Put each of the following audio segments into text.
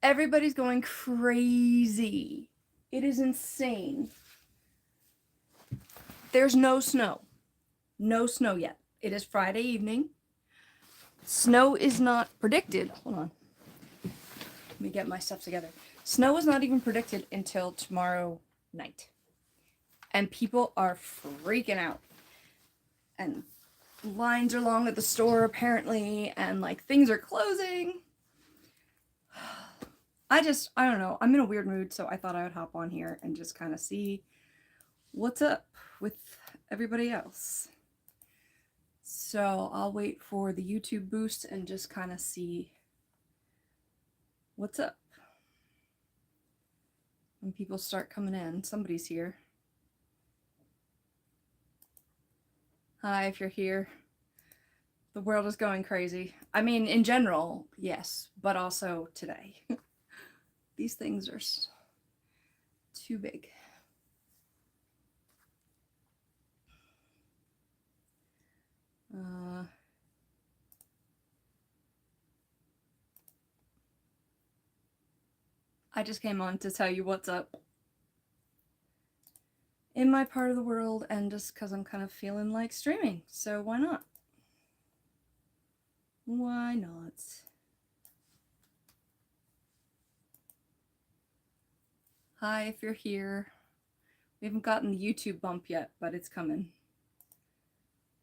Everybody's going crazy. It is insane. There's no snow. No snow yet. It is Friday evening. Snow is not predicted. Hold on. Let me get my stuff together. Snow is not even predicted until tomorrow night. And people are freaking out. And lines are long at the store apparently, and like things are closing. I don't know. I'm in a weird mood, so I thought I would hop on here and just kind of see what's up with everybody else. So I'll wait for the YouTube boost and just kind of see what's up. When people start coming in, somebody's here. Hi, if you're here. The world is going crazy. I mean, in general, yes, but also today. These things are too big. I just came on to tell you what's up in my part of the world, and just because I'm kind of feeling like streaming, so why not? Why not? Hi, if you're here. We haven't gotten the YouTube bump yet, but it's coming.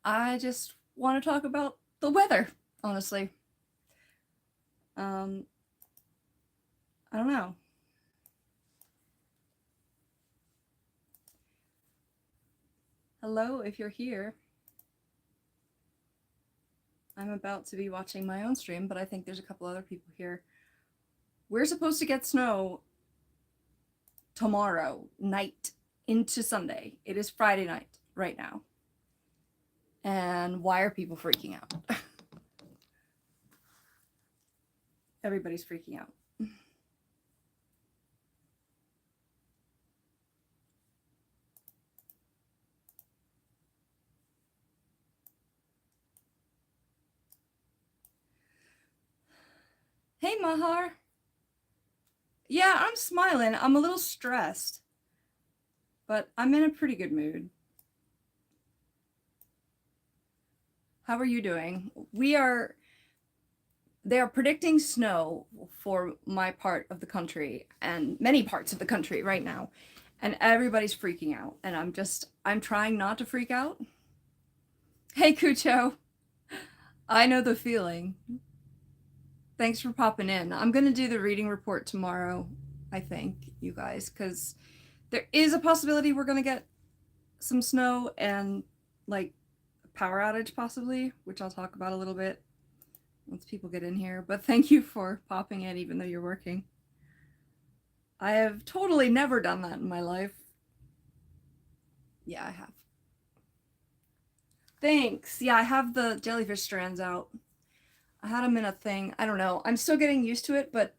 I just want to talk about the weather, honestly. I don't know. Hello, if you're here. I'm about to be watching my own stream, but I think there's a couple other people here. We're supposed to get snow tomorrow night into Sunday. It is Friday night right now. And why are people freaking out? Everybody's freaking out. Hey, Mahar. Yeah, I'm smiling. I'm a little stressed, but I'm in a pretty good mood. How are you doing? They are predicting snow for my part of the country and many parts of the country right now. And everybody's freaking out. And I'm trying not to freak out. Hey, Cucho. I know the feeling. Thanks for popping in. I'm going to do the reading report tomorrow, I think, you guys, because there is a possibility we're going to get some snow and like power outage possibly, which I'll talk about a little bit once people get in here. But thank you for popping in even though you're working. I have totally never done that in my life. Yeah, I have. Thanks. Yeah, I have the jellyfish strands out. I had them in a thing. I don't know. I'm still getting used to it, but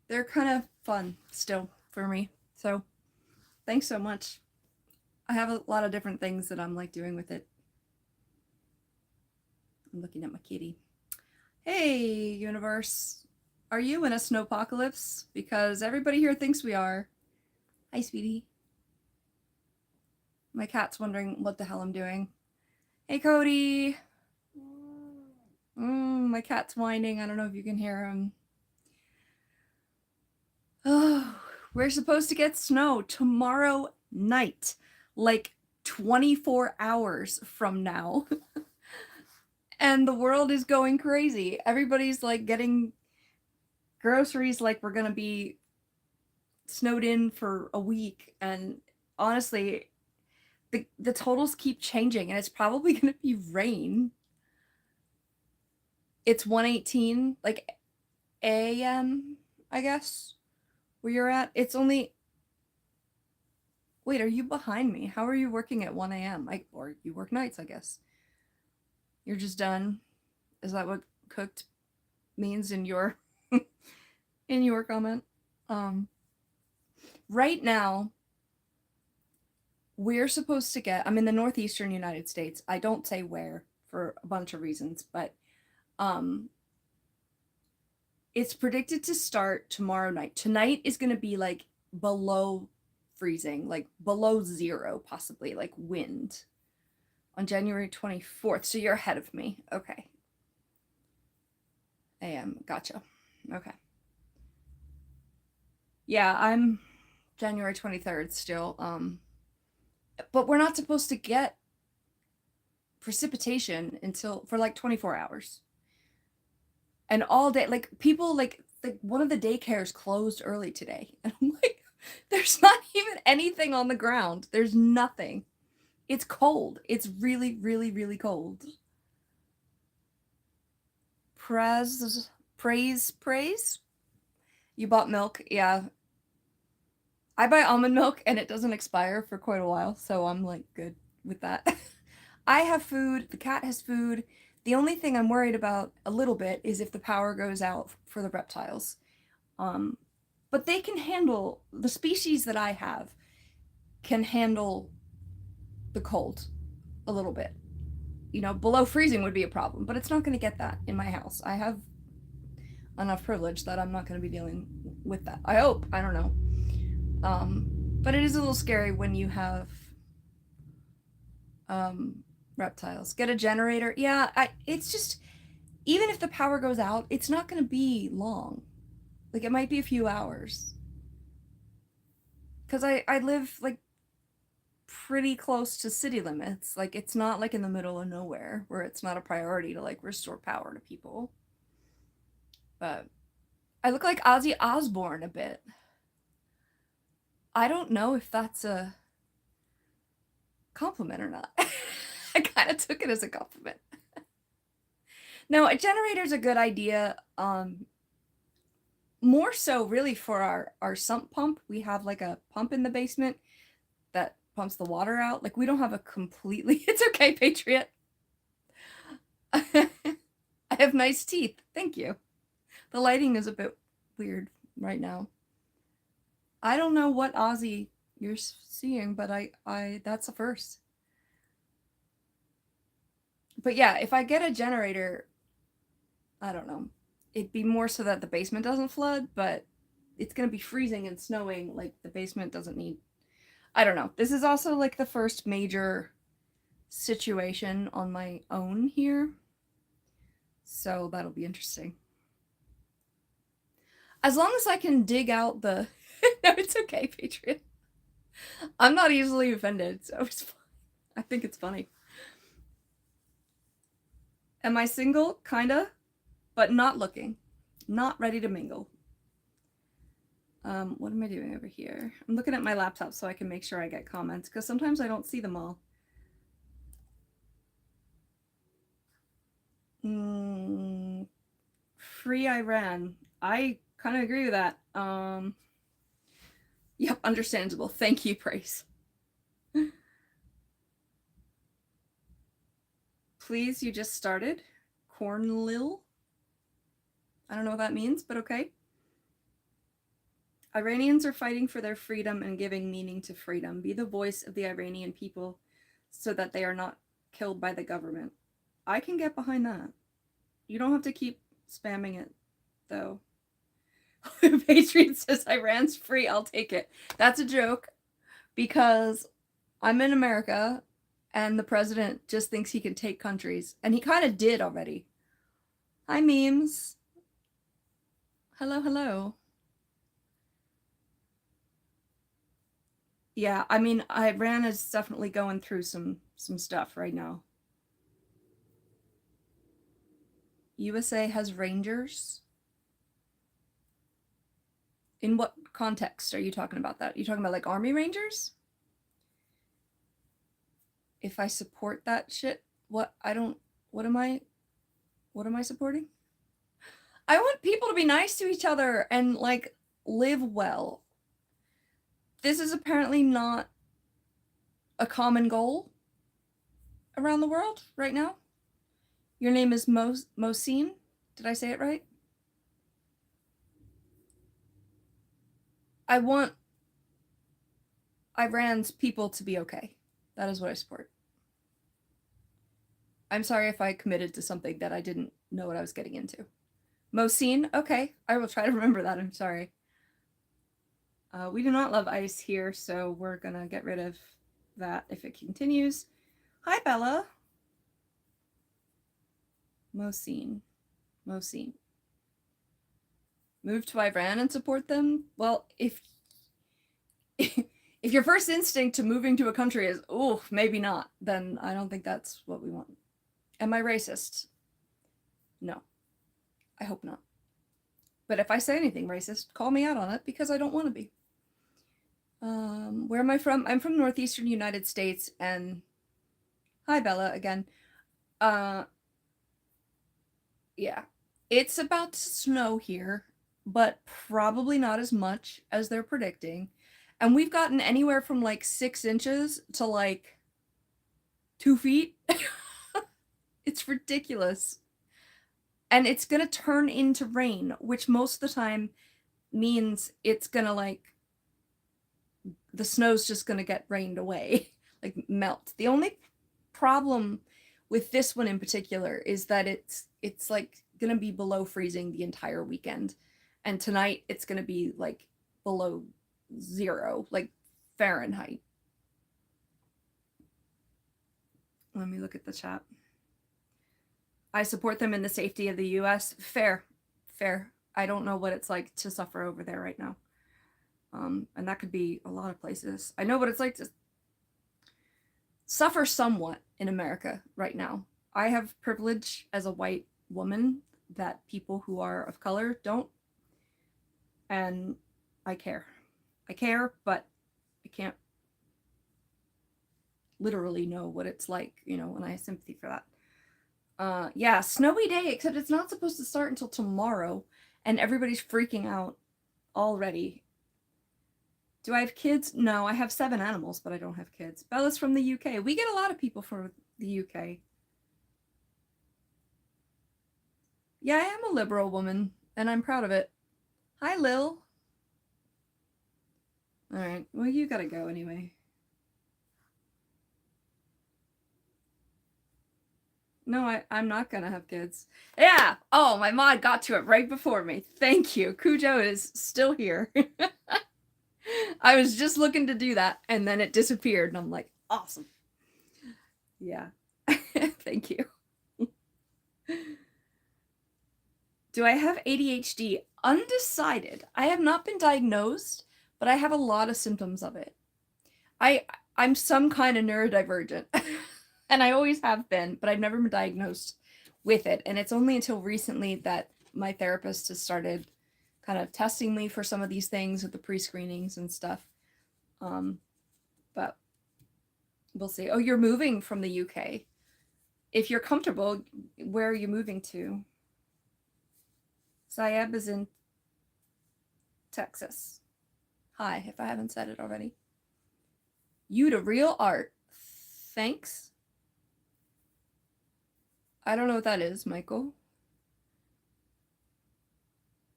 they're kind of fun still for me. So thanks so much. I have a lot of different things that I'm like doing with it. I'm looking at my kitty. Hey, universe. Are you in a snowpocalypse? Because everybody here thinks we are. Hi, sweetie. My cat's wondering what the hell I'm doing. Hey, Cody. My cat's whining. I don't know if you can hear him. Oh, we're supposed to get snow tomorrow night, like 24 hours from now. And the world is going crazy. Everybody's like getting groceries like we're going to be snowed in for a week. And honestly, the totals keep changing, and it's probably going to be rain. It's 1:18 like a.m., I guess, where you're at. It's only... Wait, are you behind me? How are you working at 1 a.m.? Or you work nights, I guess. You're just done. Is that what cooked means in your in your comment? Right now, we're supposed to get... I'm in the northeastern United States. I don't say where for a bunch of reasons, but It's predicted to start tomorrow night. Tonight is going to be like below freezing, like below zero, possibly, like wind on January 24th. So you're ahead of me. Okay. AM. Gotcha. Okay. Yeah, I'm January 23rd still. But we're not supposed to get precipitation until for like 24 hours. And all day, like people like one of the daycares closed early today. And I'm like, there's not even anything on the ground. There's nothing. It's cold. It's really, really, really cold. Praise. You bought milk? Yeah. I buy almond milk and it doesn't expire for quite a while, so I'm like good with that. I have food, the cat has food. The only thing I'm worried about a little bit is if the power goes out for the reptiles. But they can handle, the species that I have can handle the cold a little bit. You know, below freezing would be a problem, but it's not going to get that in my house. I have enough privilege that I'm not going to be dealing with that. I hope. I don't know. But it is a little scary when you have reptiles. Get a generator. Yeah, it's just, even if the power goes out, it's not going to be long. Like, it might be a few hours. Because I live, like, pretty close to city limits. Like, it's not, like, in the middle of nowhere where it's not a priority to, like, restore power to people. But I look like Ozzy Osbourne a bit. I don't know if that's a compliment or not. I kind of took it as a compliment. No, a generator's a good idea. More so really for our sump pump. We have like a pump in the basement that pumps the water out. Like, we don't have a completely, it's okay, Patriot. I have nice teeth. Thank you. The lighting is a bit weird right now. I don't know what Ozzy you're seeing, but I that's a first. But yeah, if I get a generator, I don't know. It'd be more so that the basement doesn't flood, but it's going to be freezing and snowing. Like, the basement doesn't need, I don't know. This is also like the first major situation on my own here. So that'll be interesting. As long as I can dig out the, no, it's okay, Patriot. I'm not easily offended, so it's fine. I think it's funny. Am I single? Kinda, but not looking. Not ready to mingle. What am I doing over here? I'm looking at my laptop so I can make sure I get comments, because sometimes I don't see them all. Free Iran. I kind of agree with that. Yep, understandable. Thank you, Praise. Please, you just started. Cornlil. I don't know what that means, but okay. Iranians are fighting for their freedom and giving meaning to freedom. Be the voice of the Iranian people so that they are not killed by the government. I can get behind that. You don't have to keep spamming it, though. Patriot says Iran's free, I'll take it. That's a joke, because I'm in America and the president just thinks he can take countries, and he kind of did already. Hi, memes. Hello, hello. Yeah, I mean, Iran is definitely going through some stuff right now. USA has rangers. In what context are you talking about that? Are you talking about like army rangers? If I support that shit, what am I supporting? I want people to be nice to each other and like live well. This is apparently not a common goal around the world right now. Your name is Mohsin. Did I say it right? I want Iran's people to be okay. That is what I support. I'm sorry if I committed to something that I didn't know what I was getting into. Mosine? Okay, I will try to remember that. I'm sorry. We do not love ice here, so we're gonna get rid of that if it continues. Hi, Bella. Mosine. Mosine. Move to Iran and support them? Well, if if your first instinct to moving to a country is, oh, maybe not, then I don't think that's what we want. Am I racist? No. I hope not. But if I say anything racist, call me out on it because I don't want to be. Where am I from? I'm from northeastern United States, and hi, Bella, again. Yeah. It's about to snow here, but probably not as much as they're predicting. And we've gotten anywhere from like 6 inches to like 2 feet. It's ridiculous. And it's gonna turn into rain, which most of the time means it's gonna like, the snow's just gonna get rained away, like melt. The only problem with this one in particular is that it's like gonna be below freezing the entire weekend, and tonight it's gonna be like below 0, like Fahrenheit. Let me look at the chat. I support them in the safety of the US. Fair. Fair. I don't know what it's like to suffer over there right now. And that could be a lot of places. I know what it's like to suffer somewhat in America right now. I have privilege as a white woman that people who are of color don't. And I care. I care, but I can't literally know what it's like, you know, and I have sympathy for that. Yeah, snowy day, except it's not supposed to start until tomorrow, and everybody's freaking out already. Do I have kids? No, I have 7 animals, but I don't have kids. Bella's from the UK. We get a lot of people from the UK. Yeah, I am a liberal woman, and I'm proud of it. Hi, Lil. Alright, well, you gotta go anyway. No, I'm not gonna have kids. Yeah! Oh, my mod got to it right before me. Thank you. Cujo is still here. I was just looking to do that, and then it disappeared, and I'm like, awesome. Yeah. Thank you. Do I have ADHD? Undecided. I have not been diagnosed, but I have a lot of symptoms of it. I'm some kind of neurodivergent, and I always have been, but I've never been diagnosed with it. And it's only until recently that my therapist has started kind of testing me for some of these things with the pre-screenings and stuff. But we'll see. Oh, you're moving from the UK. If you're comfortable, where are you moving to? Sayeb is in Texas. Hi, if I haven't said it already. You to real art. Thanks. I don't know what that is, Michael.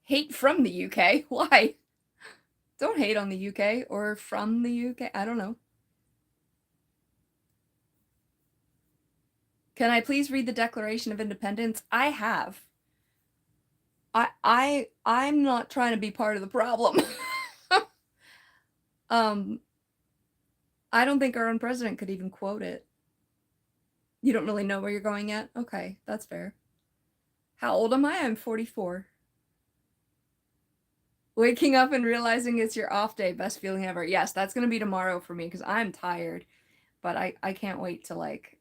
Hate from the UK? Why? Don't hate on the UK or from the UK. I don't know. Can I please read the Declaration of Independence? I have. I'm not trying to be part of the problem. I don't think our own president could even quote it. You don't really know where you're going yet? Okay, that's fair. How old am I? I'm 44. Waking up and realizing it's your off day, best feeling ever. Yes, that's gonna be tomorrow for me because I'm tired, but I can't wait to like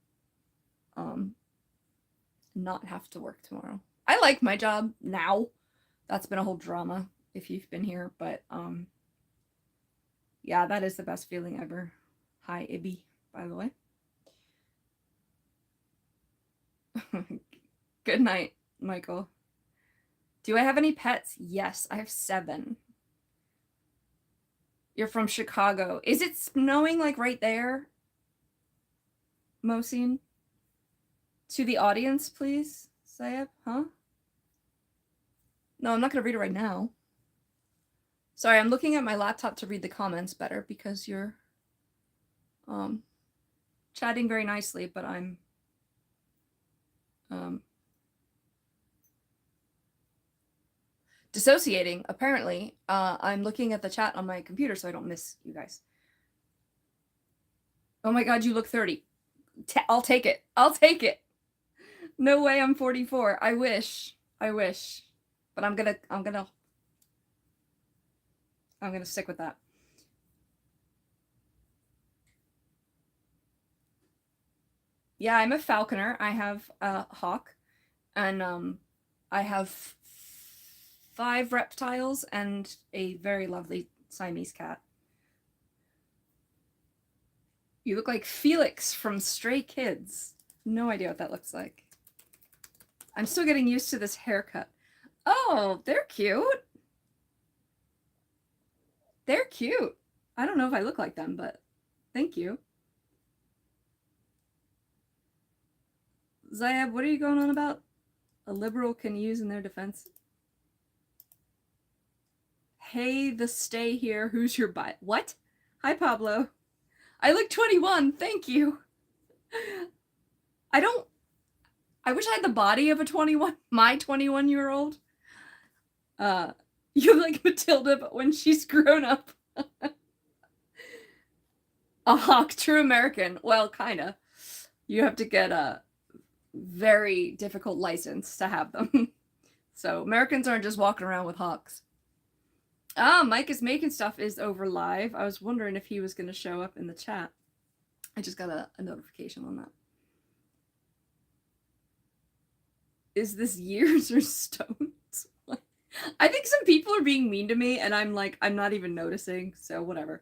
not have to work tomorrow. I like my job now. That's been a whole drama if you've been here, but yeah, that is the best feeling ever. Hi, Ibby, by the way. Good night, Michael. Do I have any pets? Yes, I have 7. You're from Chicago. Is it snowing like right there? Mosin? To the audience, please, Sayeb, huh? No, I'm not gonna read it right now. Sorry, I'm looking at my laptop to read the comments better because you're chatting very nicely, but I'm dissociating, apparently. I'm looking at the chat on my computer so I don't miss you guys. Oh my god, you look 30. I'll take it. I'll take it. No way I'm 44. I wish. I wish. But I'm gonna stick with that. Yeah, I'm a falconer. I have a hawk, and I have 5 reptiles and a very lovely Siamese cat. You look like Felix from Stray Kids. No idea what that looks like. I'm still getting used to this haircut. Oh, they're cute. They're cute. I don't know if I look like them, but thank you. Zayab, what are you going on about? A liberal can use in their defense. Hey, the stay here. Who's your butt? What? Hi, Pablo. I look 21. Thank you. I wish I had the body of a 21, my 21-year-old. You look like Matilda, but when she's grown up. A hawk, true American. Well, kinda. You have to get a very difficult license to have them. So Americans aren't just walking around with hawks. Mike is making stuff is over live. I was wondering if he was going to show up in the chat. I just got a notification on that. Is this years or stones? I think some people are being mean to me, and I'm like, I'm not even noticing, so whatever.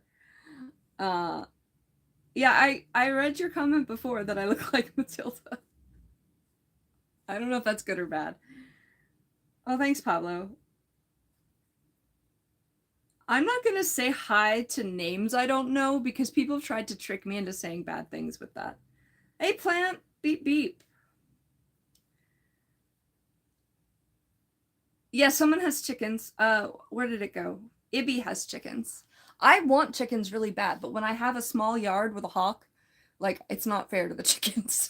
Yeah, I read your comment before that I look like Matilda. I don't know if that's good or bad. Oh, thanks, Pablo. I'm not going to say hi to names I don't know because people have tried to trick me into saying bad things with that. Hey, plant, beep, beep. Yeah, someone has chickens. Where did it go? Ibby has chickens. I want chickens really bad, but when I have a small yard with a hawk, like, it's not fair to the chickens.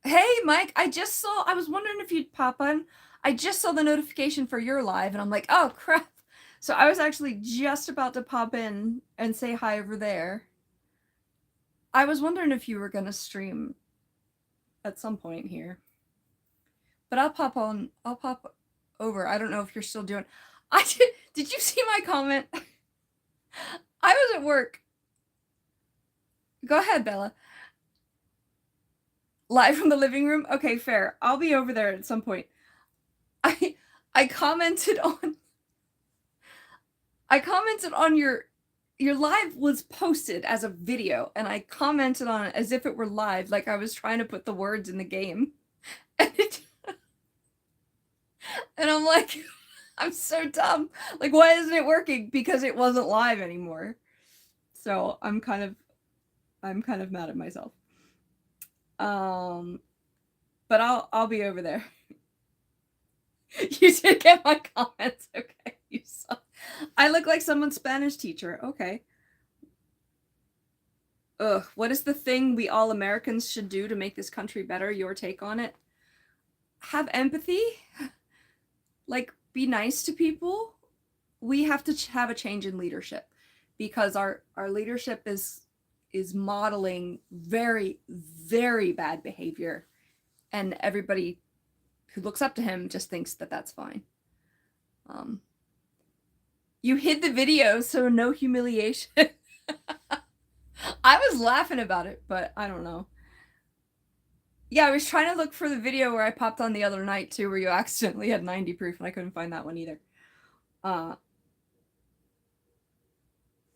Hey, Mike, I was wondering if you'd pop on. I just saw the notification for your live, and I'm like, oh, crap. So I was actually just about to pop in and say hi over there. I was wondering if you were going to stream at some point here. But I'll pop over. I don't know if you're still doing. Did you see my comment? I was at work. Go ahead, Bella. Live from the living room? Okay, fair. I'll be over there at some point. I commented on your live was posted as a video, and I commented on it as if it were live, like I was trying to put the words in the game. And I'm like, I'm so dumb. Like, why isn't it working? Because it wasn't live anymore. So I'm kind of mad at myself. But I'll be over there. You did get my comments. Okay, you saw. I look like someone's Spanish teacher. Okay. Ugh, what is the thing we all Americans should do to make this country better? Your take on it? Have empathy. Like, be nice to people. We have to have a change in leadership because our leadership is modeling very, very bad behavior, and everybody who looks up to him just thinks that that's fine. You hid the video, so no humiliation. I was laughing about it, but I don't know. Yeah, I was trying to look for the video where I popped on the other night too, where you accidentally had 90 proof, and I couldn't find that one either.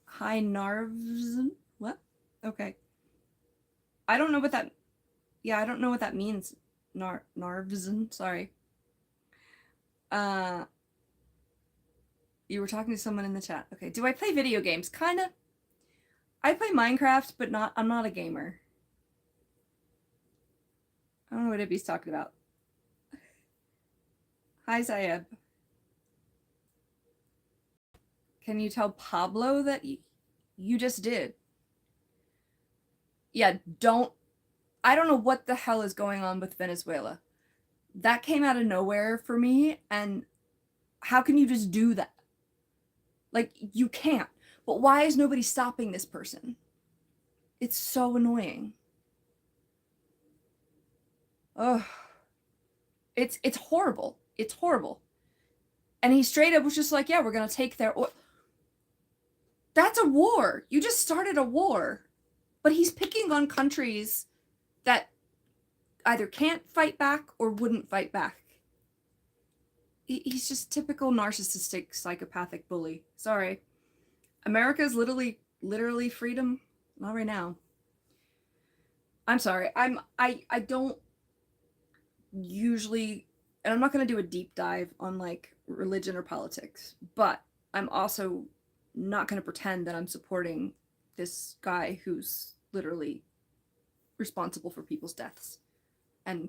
High narves. What? Okay. I don't know what that. Yeah, I don't know what that means. Narves. Sorry. You were talking to someone in the chat. Okay. Do I play video games? Kinda. I play Minecraft, but I'm not a gamer. I don't know what Ibby's talking about. Hi, Zayeb. Can you tell Pablo that you just did? Yeah, I don't know what the hell is going on with Venezuela. that came out of nowhere for me. And how can you just do that? Like, you can't. But why is nobody stopping this person? It's so annoying. Ugh. It's horrible. It's horrible. And he straight up was just like, yeah, we're gonna take their oil. That's a war. You just started a war. But he's picking on countries that either can't fight back or wouldn't fight back. He's just typical narcissistic psychopathic bully. Sorry. America's literally freedom. Not right now. I'm sorry. I don't usually, and I'm not going to do a deep dive on like religion or politics, but I'm also not going to pretend that I'm supporting this guy who's literally responsible for people's deaths, and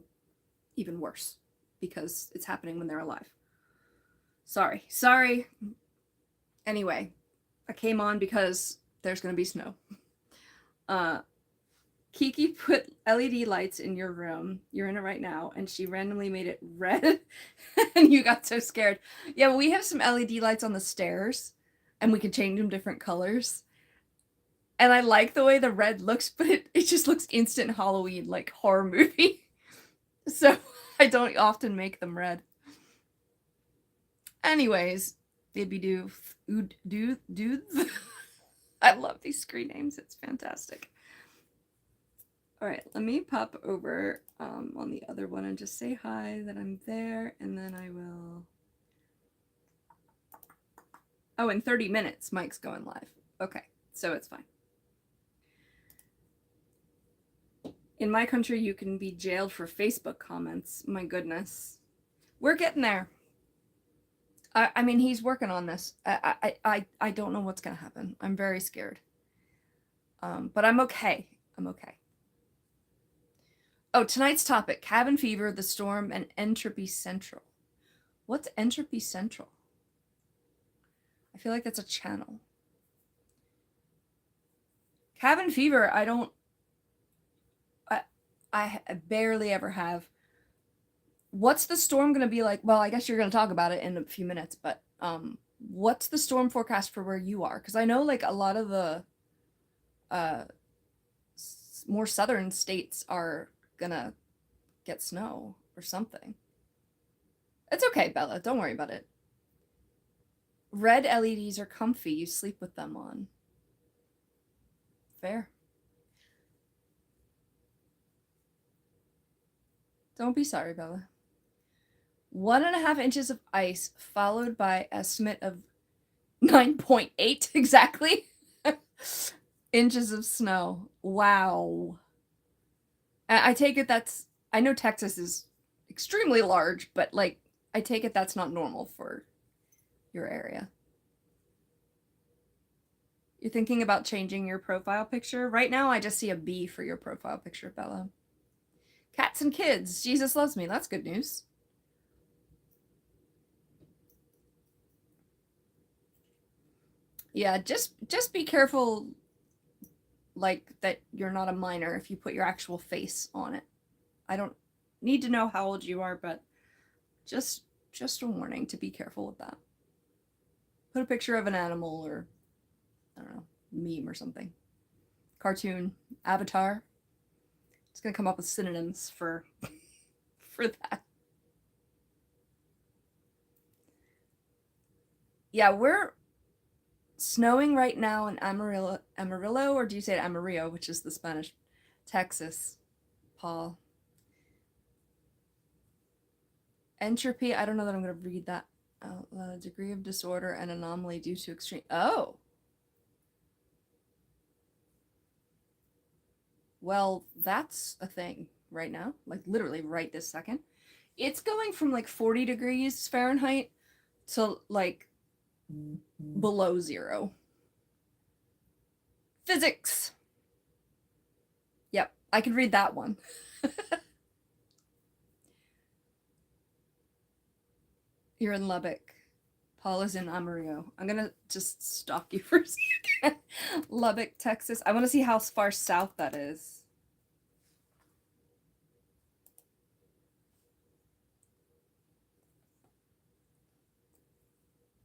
even worse because it's happening when they're alive. Sorry. Anyway, I came on because there's going to be snow. Kiki put LED lights in your room. You're in it right now, and she randomly made it red, and you got so scared. Yeah, well, we have some LED lights on the stairs, and we can change them different colors. And I like the way the red looks, but it just looks instant Halloween, like horror movie. So I don't often make them red. Anyways, Dibby Doo, do. I love these screen names. It's fantastic. All right, let me pop over on the other one and just say hi, that I'm there, and then I will. Oh, in 30 minutes, Mike's going live. Okay, so it's fine. In my country, you can be jailed for Facebook comments. My goodness. We're getting there. I mean, he's working on this. I don't know what's going to happen. I'm very scared. But I'm okay. I'm okay. Oh, tonight's topic, cabin fever, the storm, and entropy central. What's entropy central? I feel like that's a channel. Cabin fever, I barely ever have. What's the storm going to be like? Well, I guess you're going to talk about it in a few minutes, but what's the storm forecast for where you are? Because I know like a lot of the more southern states are going to get snow or something. It's okay, Bella. Don't worry about it. Red LEDs are comfy. You sleep with them on. Fair. Don't be sorry, Bella. 1.5 inches of ice, followed by estimate of 9.8 exactly inches of snow. Wow. I take it that's, I know Texas is extremely large, but like, I take it that's not normal for your area. You're thinking about changing your profile picture? Right now, I just see a B for your profile picture, Bella. Cats and kids. Jesus loves me. That's good news. Yeah, just be careful, like, that you're not a minor if you put your actual face on it. I don't need to know how old you are, but just a warning to be careful with that. Put a picture of an animal or, I don't know, meme or something. Cartoon, avatar. It's gonna come up with synonyms for that. Yeah, we're snowing right now in Amarillo, or do you say Amarillo, which is the Spanish, Texas, Paul. Entropy, I don't know that I'm going to read that. Degree of disorder and anomaly due to extreme. Oh. Well, that's a thing right now, like literally right this second. It's going from like 40 degrees Fahrenheit to like below 0. Physics. Yep, I could read that one. You're in Lubbock. Paul is in Amarillo. I'm gonna just stalk you for a second. Lubbock, Texas. I want to see how far south that is.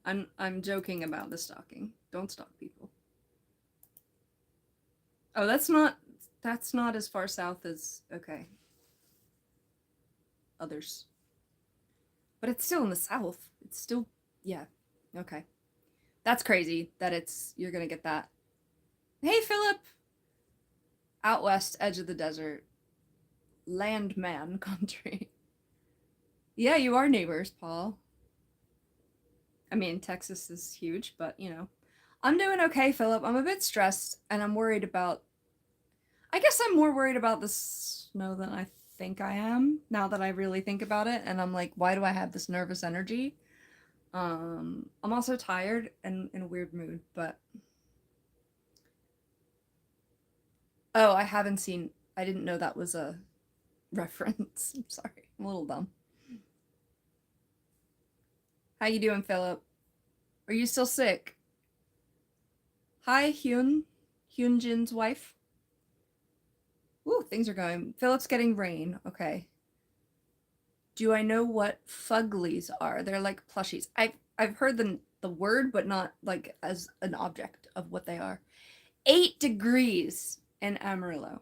I'm joking about the stalking. Don't stalk people. Oh, that's not as far south as okay. Others. But it's still in the south. It's still yeah. Okay. That's crazy that it's you're gonna get that. Hey Philip! Out west, edge of the desert. Landman country. Yeah, you are neighbors, Paul. I mean, Texas is huge, but you know. I'm doing okay, Philip. I'm a bit stressed and I'm worried about I guess I'm more worried about the snow than I think I am now that I really think about it and I'm like, why do I have this nervous energy? I'm also tired and in a weird mood, but oh, I didn't know that was a reference. I'm sorry. I'm a little dumb. How you doing, Philip? Are you still sick? Hi, Hyunjin's wife. Ooh, things are going. Philip's getting rain. Okay. Do I know what fuglies are? They're like plushies. I've heard the word, but not like as an object of what they are. 8 degrees in Amarillo.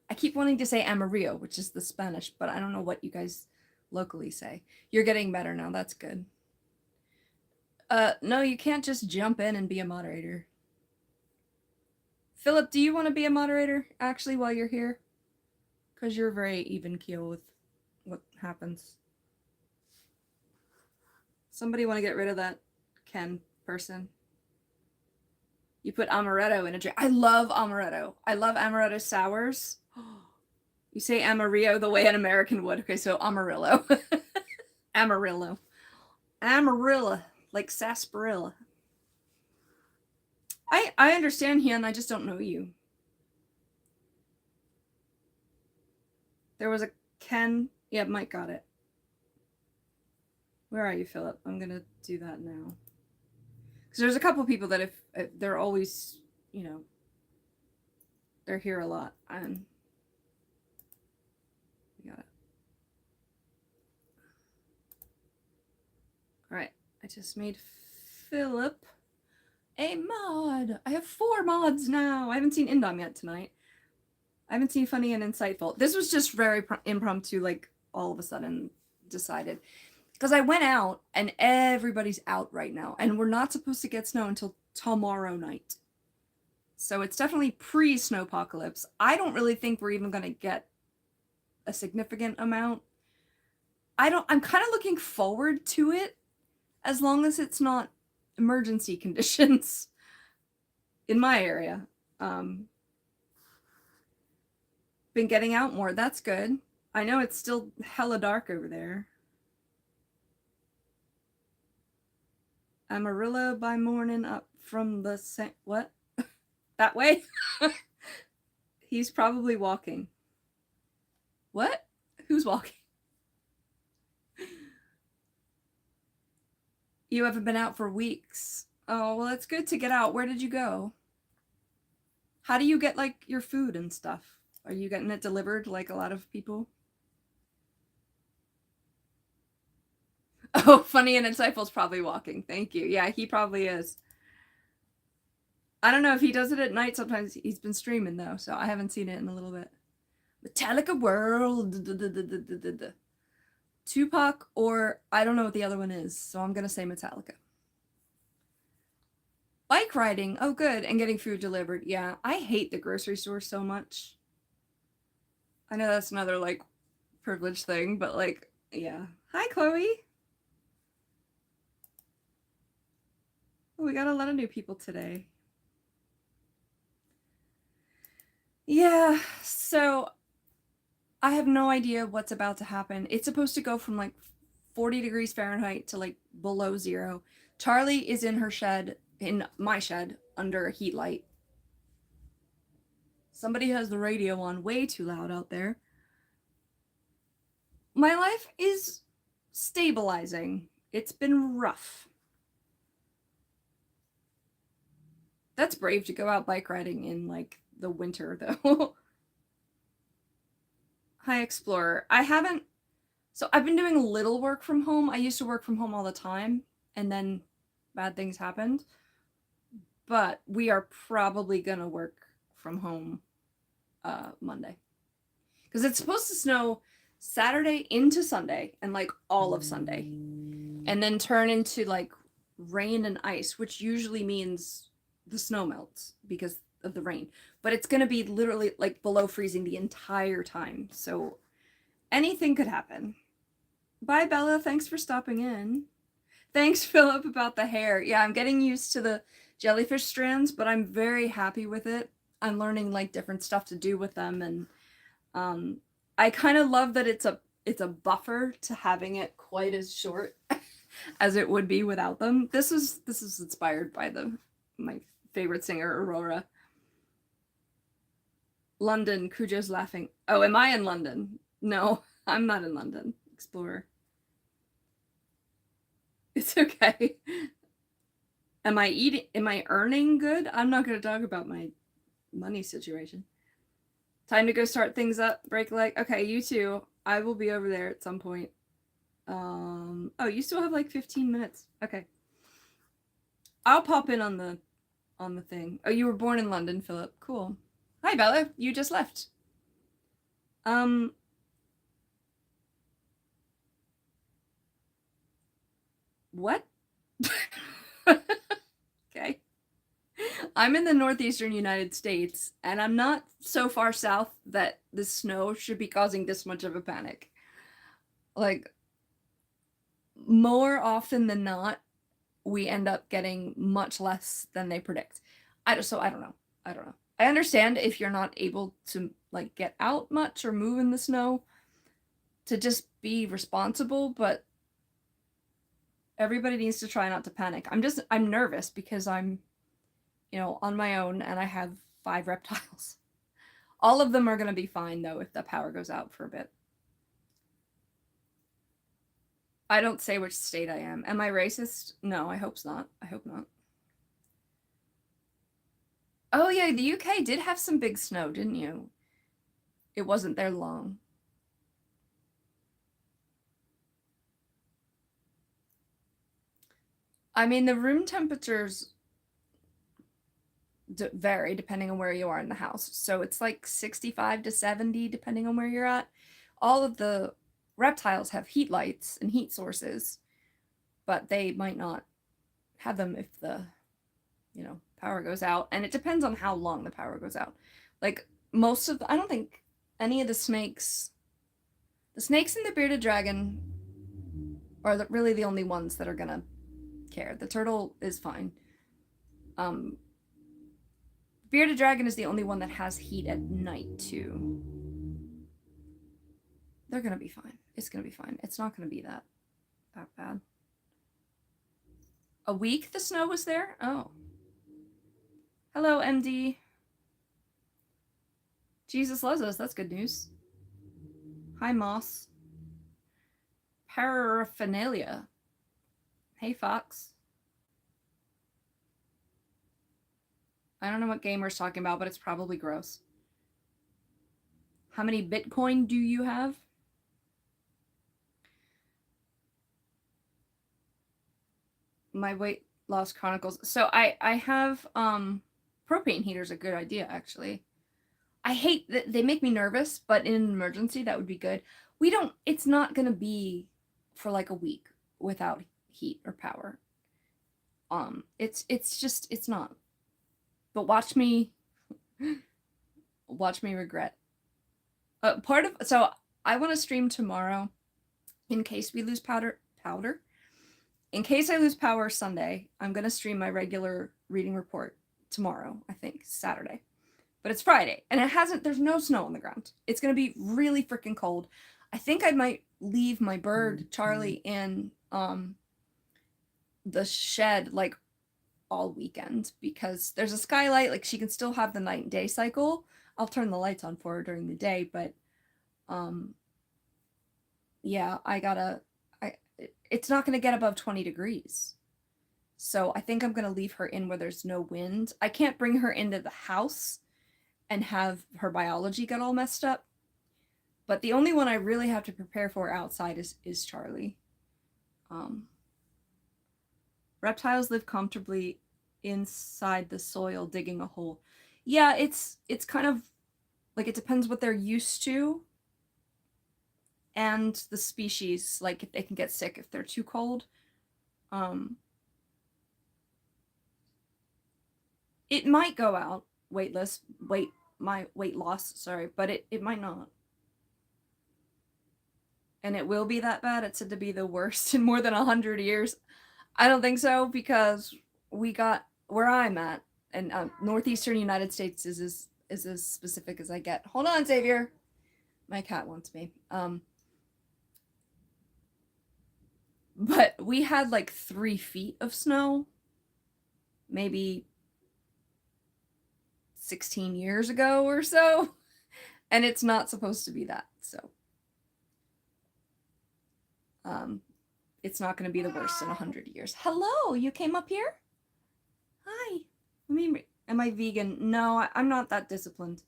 I keep wanting to say Amarillo, which is the Spanish, but I don't know what you guys locally say. You're getting better now. That's good. No, you can't just jump in and be a moderator. Philip, do you want to be a moderator actually while you're here? Because you're very even keel with what happens. Somebody want to get rid of that Ken person? You put amaretto in a drink. I love amaretto. I love amaretto sours. You say Amarillo the way an American would. Okay, so Amarillo. Amarillo. Amarilla. Like sarsaparilla. I understand, Hyun. I just don't know you. There was a Ken. Yeah, Mike got it. Where are you, Philip? I'm going to do that now. Because there's a couple people that if they're always, you know, they're here a lot. And we got it. All right. I just made Philip a mod. I have 4 mods now. I haven't seen Indom yet tonight. I haven't seen Funny and Insightful. This was just very impromptu, like all of a sudden decided. Because I went out and everybody's out right now. And we're not supposed to get snow until tomorrow night. So it's definitely pre-snowpocalypse. I don't really think we're even going to get a significant amount. I'm kind of looking forward to it as long as it's not emergency conditions in my area. Been getting out more. That's good. I know it's still hella dark over there. Amarillo by morning up from the what? That way? He's probably walking. What? Who's walking? You haven't been out for weeks. Oh, well, it's good to get out. Where did you go? How do you get, like, your food and stuff? Are you getting it delivered like a lot of people? Oh, Funny and Insightful's probably walking. Thank you. Yeah, he probably is. I don't know if he does it at night. Sometimes he's been streaming, though, so I haven't seen it in a little bit. Metallica World. Tupac, or I don't know what the other one is, so I'm going to say Metallica. Bike riding. Oh, good. And getting food delivered. Yeah, I hate the grocery store so much. I know that's another, like, privilege thing, but, like, yeah. Hi, Chloe. Oh, we got a lot of new people today. Yeah, so I have no idea what's about to happen. It's supposed to go from, like, 40 degrees Fahrenheit to, like, below 0. Charlie is in her shed, in my shed, under a heat light. Somebody has the radio on way too loud out there. My life is stabilizing. It's been rough. That's brave to go out bike riding in, like, the winter, though. Hi, Explorer. I haven't... So I've been doing a little work from home. I used to work from home all the time. and then bad things happened. But we are probably gonna work from home Monday. Because it's supposed to snow Saturday into Sunday and like all of Sunday. And then turn into like rain and ice, which usually means the snow melts because of the rain. But it's gonna be literally like below freezing the entire time. So anything could happen. Bye, Bella. Thanks for stopping in. Thanks, Philip, about the hair. Yeah, I'm getting used to the jellyfish strands, but I'm very happy with it. I'm learning like different stuff to do with them, and I kind of love that it's a buffer to having it quite as short as it would be without them. This is inspired by my favorite singer, Aurora. London, Cujo's laughing. Oh, am I in London? No, I'm not in London. Explorer. It's okay. Am I earning good? I'm not going to talk about my money situation. Time to go start things up. Break a leg. Okay, you too. I will be over there at some point. Oh, you still have like 15 minutes. Okay. I'll pop in on the thing. Oh, you were born in London, Philip. Cool. Hi, Bella. You just left. What? Okay. I'm in the northeastern United States, and I'm not so far south that the snow should be causing this much of a panic. Like, more often than not, we end up getting much less than they predict. I don't know. I understand if you're not able to like get out much or move in the snow to just be responsible, but everybody needs to try not to panic. I'm nervous because I'm, on my own and I have 5 reptiles. All of them are going to be fine though if the power goes out for a bit. I don't say which state I am. Am I racist? No, I hope not. I hope not. Oh yeah, the UK did have some big snow, didn't you? It wasn't there long. I mean, the room temperatures vary depending on where you are in the house. So it's like 65 to 70 depending on where you're at. All of the reptiles have heat lights and heat sources, but they might not have them if the, power goes out. And it depends on how long the power goes out. Like I don't think any of the snakes and the bearded dragon are really the only ones that are gonna care. The turtle is fine. Bearded dragon is the only one that has heat at night too. They're gonna be fine. It's gonna be fine. It's not gonna be that bad. A week the snow was there? Oh. Hello, MD. Jesus loves us. That's good news. Hi, Moss. Paraphernalia. Hey, Fox. I don't know what Gamer's talking about, but it's probably gross. How many Bitcoin do you have? My weight loss chronicles. So I have propane heater's a good idea, actually. I hate that they make me nervous, but in an emergency that would be good. It's not gonna be for like a week without heat or power. It's not. But watch me regret. So I want to stream tomorrow in case we lose powder. In case I lose power Sunday, I'm going to stream my regular reading report tomorrow, I think, Saturday. But it's Friday, and there's no snow on the ground. It's going to be really freaking cold. I think I might leave my bird, Charlie, in the shed, like, all weekend, because there's a skylight, like, she can still have the night and day cycle. I'll turn the lights on for her during the day, but, yeah, it's not going to get above 20 degrees. So I think I'm going to leave her in where there's no wind. I can't bring her into the house and have her biology get all messed up. But the only one I really have to prepare for outside is Charlie. Reptiles live comfortably inside the soil, digging a hole. Yeah, it's kind of like it depends what they're used to and the species. Like if they can get sick if they're too cold. It might go out weight loss, sorry, but it might not. And it will be that bad. It's said to be the worst in more than 100 years. I don't think so, because we got where I'm at, and northeastern United States is as specific as I get. Hold on, Xavier. My cat wants me. But we had like 3 feet of snow, maybe 16 years ago or so, and it's not supposed to be that. So it's not going to be the worst in 100 years. Hello, you came up here? Hi. Am I vegan? No, I'm not that disciplined.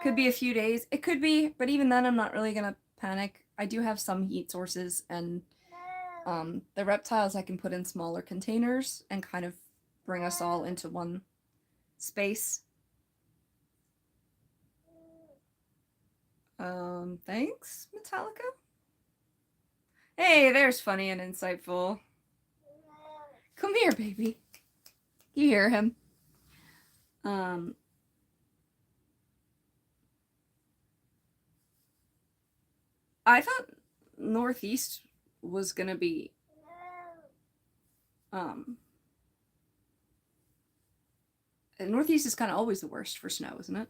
Could be a few days. It could be, but even then I'm not really going to panic. I do have some heat sources, and the reptiles I can put in smaller containers and kind of bring us all into one space. Thanks, Metallica. Hey, there's funny and insightful. Come here, baby. You hear him. I thought Northeast was gonna be Northeast is kind of always the worst for snow, isn't it?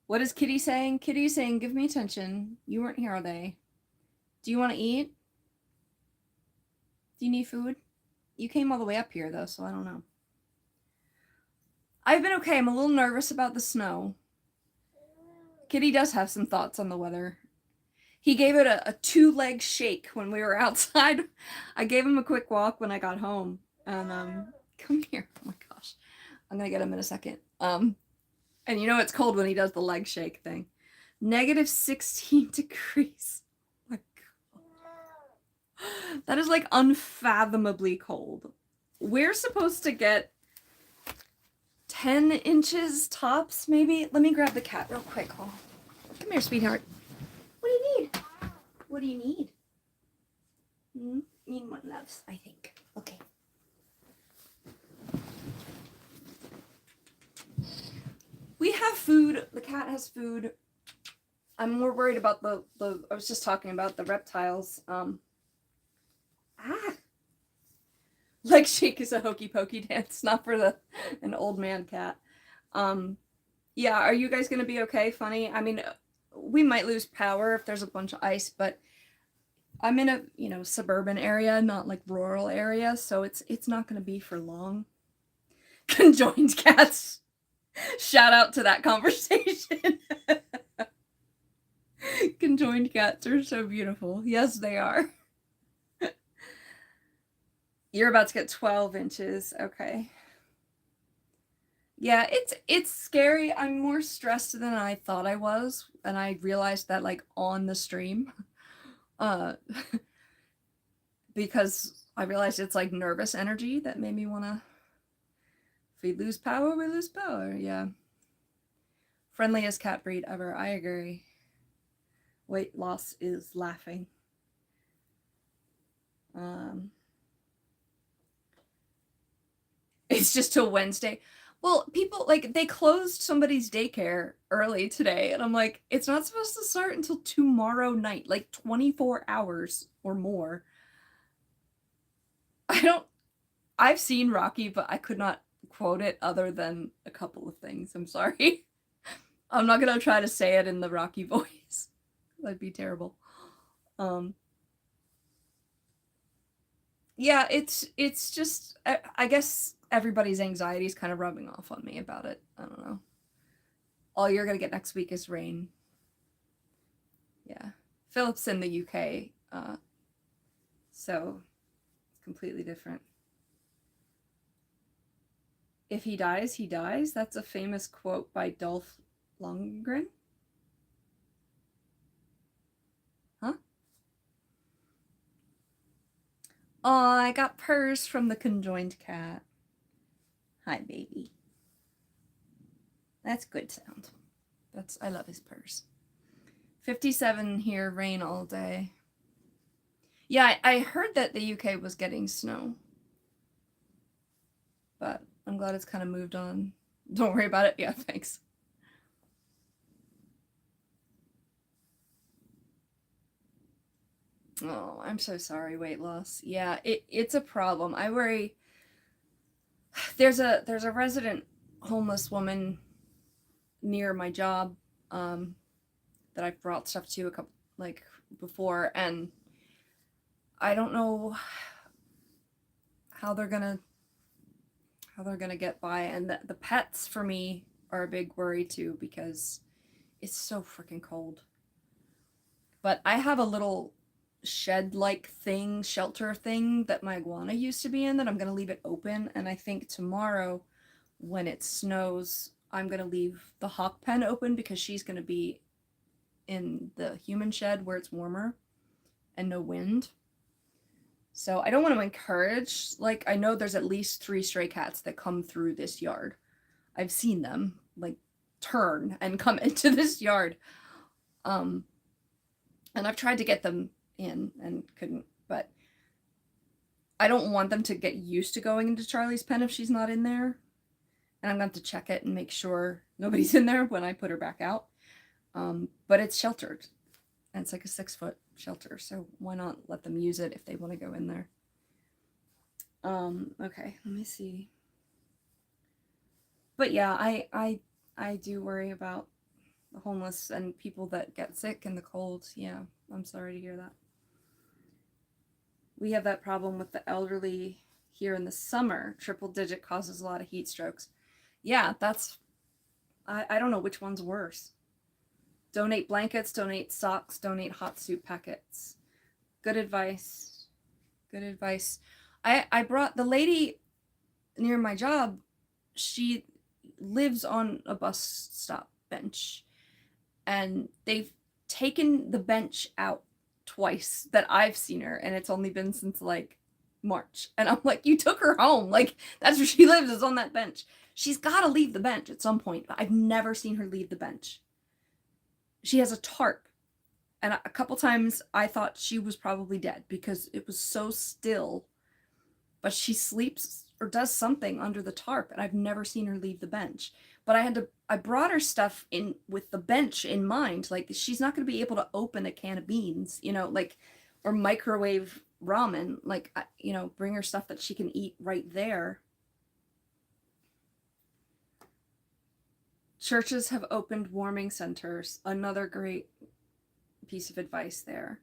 What is Kitty saying? Kitty's saying, give me attention. You weren't here all day. Do you want to eat? Do you need food? You came all the way up here, though, so I don't know. I've been okay. I'm a little nervous about the snow. Kitty does have some thoughts on the weather. He gave it a 2-leg shake when we were outside. I gave him a quick walk when I got home. And, come here. Oh my gosh. I'm going to get him in a second. And you know it's cold when he does the leg shake thing. -16 degrees. Oh my God. That is like unfathomably cold. We're supposed to get 10 inches tops, maybe. Let me grab the cat real quick. Oh, come here, sweetheart. What do you need? What do you need? You need one, loves, I think. Okay. We have food. The cat has food. I'm more worried about the I was just talking about the reptiles. Leg shake is a hokey pokey dance, not for an old man cat. Yeah, are you guys gonna be okay? Funny. I mean, we might lose power if there's a bunch of ice, but I'm in a suburban area, not like rural area, so it's not gonna be for long. Conjoined cats. Shout out to that conversation. Conjoined cats are so beautiful. Yes, they are. You're about to get 12 inches. Okay. Yeah, it's scary. I'm more stressed than I thought I was, and I realized that like on the stream. Because I realized it's like nervous energy that made me want to. If we lose power, we lose power. Yeah. Friendliest cat breed ever. I agree. Weight loss is laughing. It's just till Wednesday. Well, people, like, they closed somebody's daycare early today, and I'm like, it's not supposed to start until tomorrow night, like 24 hours or more. I've seen Rocky, but I could not quote it other than a couple of things. I'm sorry. I'm not gonna try to say it in the Rocky voice. That'd be terrible. Yeah, it's just, I guess everybody's anxiety is kind of rubbing off on me about it. I don't know. All you're gonna get next week is rain. Yeah. Philip's in the UK, so it's completely different. If he dies, he dies. That's a famous quote by Dolph Lundgren. Huh? Oh, I got purrs from the conjoined cat. Hi, baby. That's good sound. I love his purrs. 57 here, rain all day. Yeah, I heard that the UK was getting snow. But I'm glad it's kind of moved on. Don't worry about it. Yeah, thanks. Oh, I'm so sorry, weight loss. Yeah, it's a problem. I worry. There's a resident homeless woman near my job that I've brought stuff to a couple before, and I don't know how they're gonna get by. And the pets for me are a big worry too, because it's so freaking cold. But I have a little shed-like thing, shelter thing that my iguana used to be in that I'm going to leave it open. And I think tomorrow when it snows, I'm going to leave the hawk pen open because she's going to be in the human shed where it's warmer and no wind. So I don't want to encourage, I know there's at least 3 stray cats that come through this yard. I've seen them turn and come into this yard. And I've tried to get them in and couldn't, but I don't want them to get used to going into Charlie's pen if she's not in there. And I'm going to have to check it and make sure nobody's in there when I put her back out. But it's sheltered, and it's like a 6-foot shelter, so why not let them use it if they want to go in there. Okay, let me see. But yeah, I do worry about the homeless and people that get sick in the cold. Yeah, I'm sorry to hear that. We have that problem with the elderly here in the summer. Triple digit causes a lot of heat strokes. Yeah, I don't know which one's worse. Donate blankets, donate socks, donate hot soup packets. Good advice. Good advice. I brought the lady near my job, she lives on a bus stop bench. And they've taken the bench out twice that I've seen her, and it's only been since March. And I'm like, you took her home. That's where she lives, is on that bench. She's got to leave the bench at some point, but I've never seen her leave the bench. She has a tarp, and a couple times I thought she was probably dead because it was so still, but she sleeps or does something under the tarp, and I've never seen her leave the bench. But I brought her stuff in with the bench in mind. She's not going to be able to open a can of beans, or microwave ramen. Bring her stuff that she can eat right there. Churches have opened warming centers. Another great piece of advice there.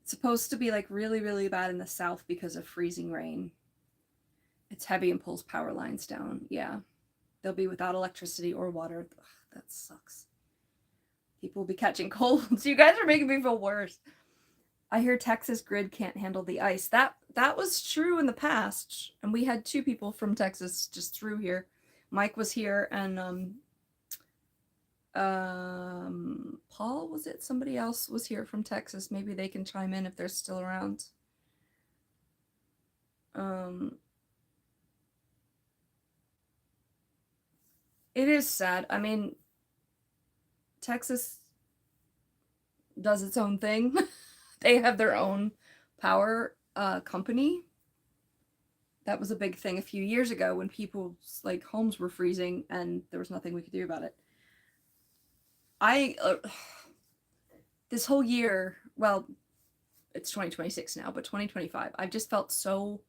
It's supposed to be really, really bad in the south because of freezing rain. It's heavy and pulls power lines down. Yeah. They'll be without electricity or water. Ugh, that sucks. People will be catching colds. You guys are making me feel worse. I hear Texas grid can't handle the ice. That was true in the past. And we had 2 people from Texas just through here. Mike was here, and Paul, was it? Somebody else was here from Texas. Maybe they can chime in if they're still around. It is sad. I mean, Texas does its own thing. They have their own power company. That was a big thing a few years ago when people's homes were freezing and there was nothing we could do about it. This whole year, well, it's 2026 now, but 2025, I've just felt so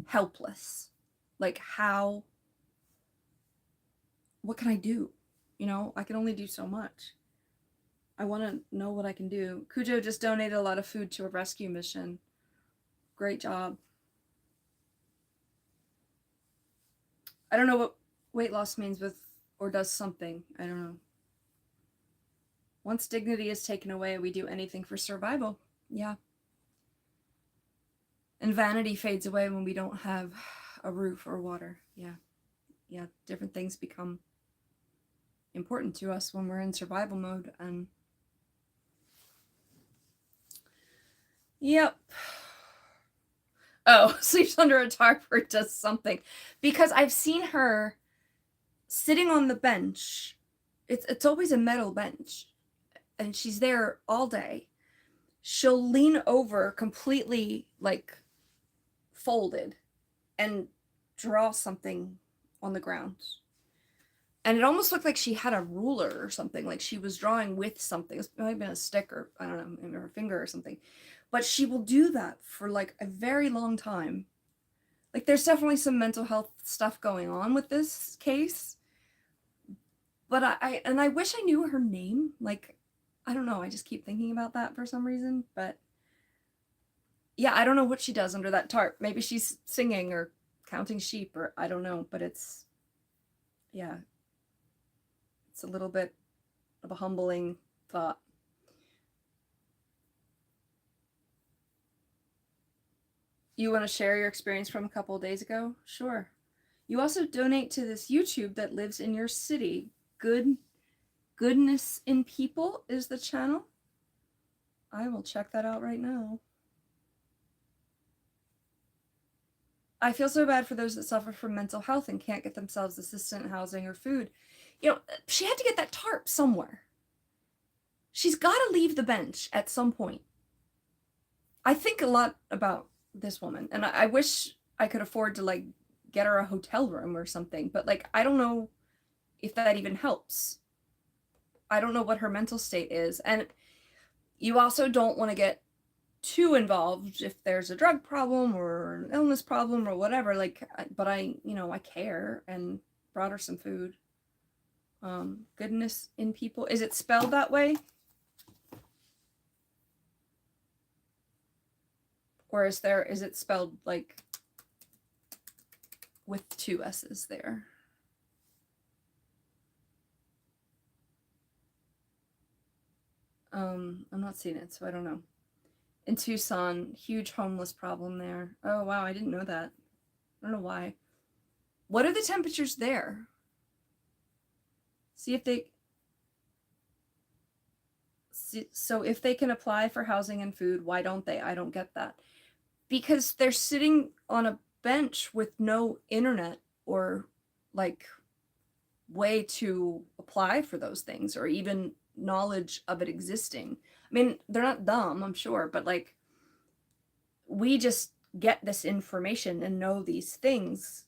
helpless. What can I do? I can only do so much. I want to know what I can do. Cujo just donated a lot of food to a rescue mission. Great job. I don't know what weight loss means or does something. I don't know. Once dignity is taken away, we do anything for survival. Yeah. And vanity fades away when we don't have a roof or water. Yeah. Yeah. Different things become important to us when we're in survival mode. And yep. Oh, sleeps under a tarp or does something. Because I've seen her sitting on the bench. It's always a metal bench. And she's there all day. She'll lean over completely like folded and draw something on the ground. And it almost looked like she had a ruler or something, like she was drawing with something. It might have been a stick or, I don't know, maybe her finger or something. But she will do that for like a very long time. Like there's definitely some mental health stuff going on with this case. But I wish I knew her name. Like, I don't know, I just keep thinking about that for some reason. But yeah, I don't know what she does under that tarp. Maybe she's singing or counting sheep or I don't know, but it's, yeah, it's a little bit of a humbling thought. You want to share your experience from a couple of days ago? Sure. You also donate to this YouTube that lives in your city. Goodness in People is the channel. I will check that out right now. I feel so bad for those that suffer from mental health and can't get themselves assistant housing or food. You know, she had to get that tarp somewhere. She's got to leave the bench at some point. I think a lot about this woman, and I wish I could afford to like get her a hotel room or something, but like I don't know if that even helps. I don't know what her mental state is, and you also don't want to get too involved if there's a drug problem or an illness problem or whatever, like, but I care and brought her some food. Goodness in People, is it spelled that way? Or is it spelled like with two S's there? I'm not seeing it, so I don't know. In Tucson, huge homeless problem there. Oh wow, I didn't know that. I don't know why. What are the temperatures there? See if they... So if they can apply for housing and food, why don't they? I don't get that. Because they're sitting on a bench with no internet or like way to apply for those things or even knowledge of it existing. I mean, they're not dumb, I'm sure, but like we just get this information and know these things.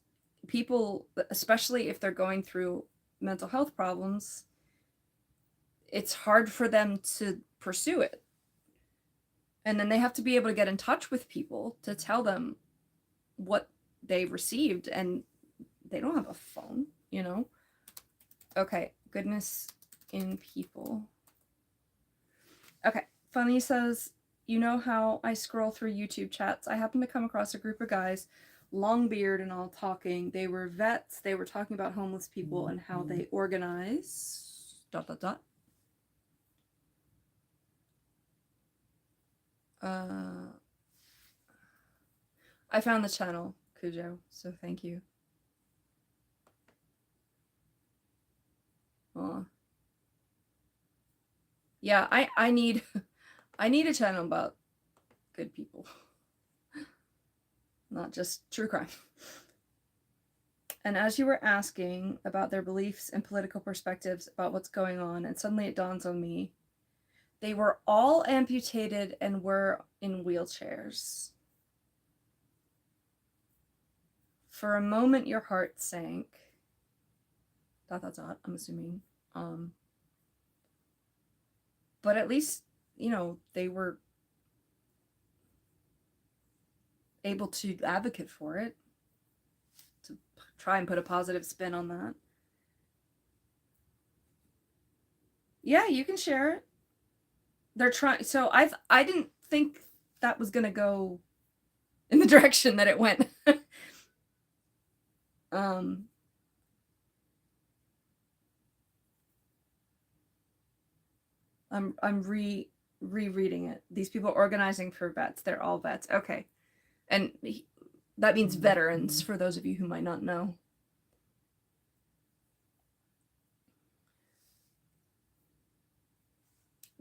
People, especially if they're going through mental health problems, it's hard for them to pursue it. And then they have to be able to get in touch with people to tell them what they received, and they don't have a phone, you know? Okay, Goodness in People. Okay, Funny says, you know how I scroll through YouTube chats? I happened to come across a group of guys, long beard and all, talking. They were vets. They were talking about homeless people and how they organize... ... I found the channel, Cujo, so thank you. Aw. Yeah, I need a channel about good people. Not just true crime. And as you were asking about their beliefs and political perspectives about what's going on, and suddenly it dawns on me, they were all amputated and were in wheelchairs. For a moment, your heart sank. ... I'm assuming. But at least, you know, they were able to advocate for it, to try and put a positive spin on that. Yeah, you can share it. They're trying. So I didn't think that was gonna go in the direction that it went. I'm rereading it. These people organizing for vets. They're all vets. Okay. And that means veterans, for those of you who might not know.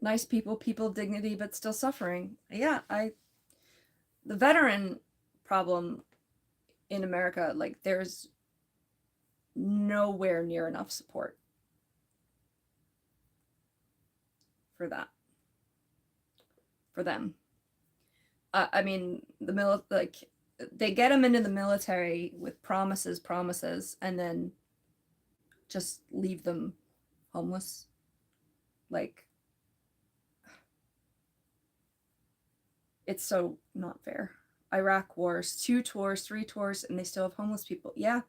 Nice people, people of dignity, but still suffering. Yeah, the veteran problem in America. Like, there's nowhere near enough support for that, for them. I mean, like, they get them into the military with promises, and then just leave them homeless. Like, it's so not fair. Iraq wars, 2 tours, 3 tours, and they still have homeless people. Yeah.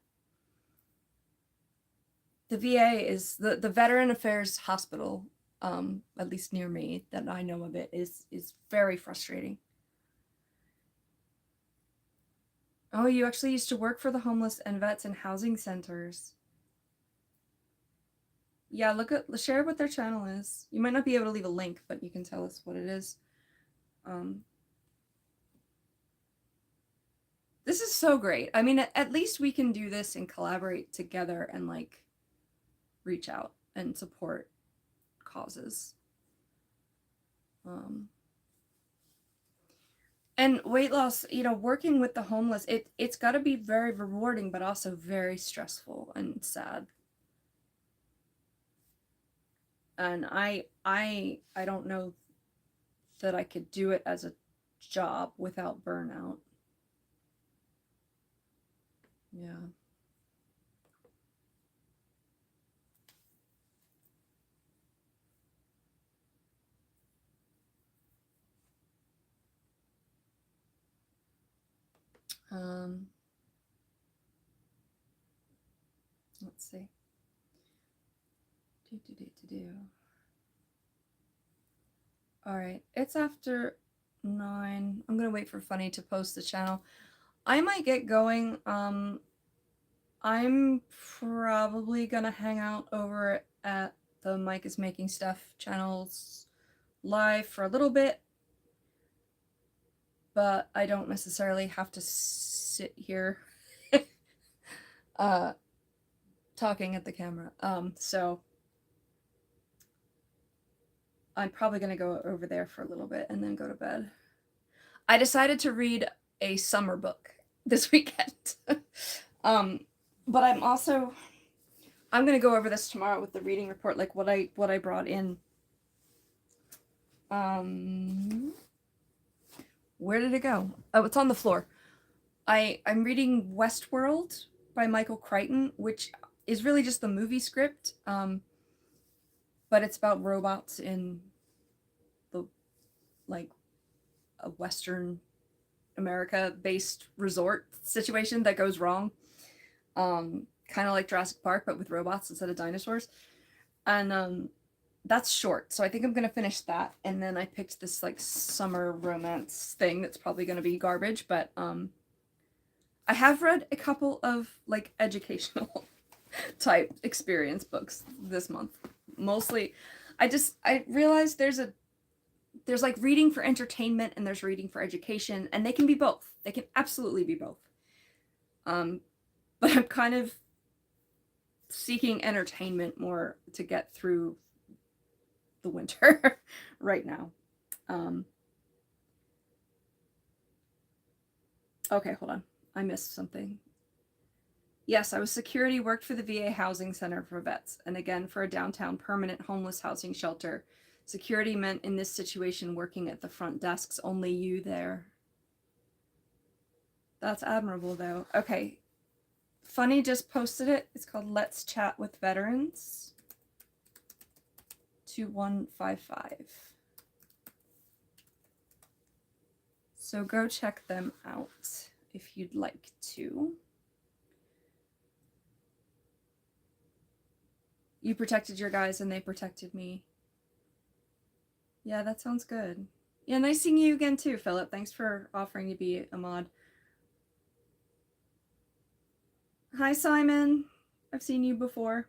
The VA is the Veteran Affairs Hospital, at least near me that I know of it, is very frustrating. Oh, you actually used to work for the homeless and vets in housing centers. Yeah, share what their channel is. You might not be able to leave a link, but you can tell us what it is. This is so great. I mean, at least we can do this and collaborate together and like reach out and support causes. And weight loss, you know, working with the homeless, it's got to be very rewarding, but also very stressful and sad. And I don't know that I could do it as a job without burnout. Yeah. Let's see. All right, it's after 9. I'm gonna wait for Funny to post the channel. I might get going. I'm probably gonna hang out over at the Mike is Making Stuff channels live for a little bit, but I don't necessarily have to sit here talking at the camera. So I'm probably gonna go over there for a little bit and then go to bed. I decided to read a summer book this weekend. But I'm gonna go over this tomorrow with the reading report, like what I brought in. Where did it go? Oh, it's on the floor. I'm reading Westworld by Michael Crichton, which is really just the movie script, but it's about robots in the, like, a Western America-based resort situation that goes wrong. Kind of like Jurassic Park, but with robots instead of dinosaurs. And that's short, so I think I'm gonna finish that. And then I picked this like summer romance thing that's probably gonna be garbage, but I have read a couple of like educational type experience books this month. Mostly, I realized there's like reading for entertainment and there's reading for education, and they can be both. They can absolutely be both. But I'm kind of seeking entertainment more to get through the winter right now. Okay, hold on. I missed something. Yes, I was security, worked for the VA Housing Center for vets, and again for a downtown permanent homeless housing shelter. Security meant in this situation working at the front desks, only you there. That's admirable, though. Okay. Funny just posted it. It's called Let's Chat with Veterans. 2155. So go check them out if you'd like to. You protected your guys and they protected me. Yeah, that sounds good. Yeah, nice seeing you again too, Philip. Thanks for offering to be a mod. Hi, Simon. I've seen you before.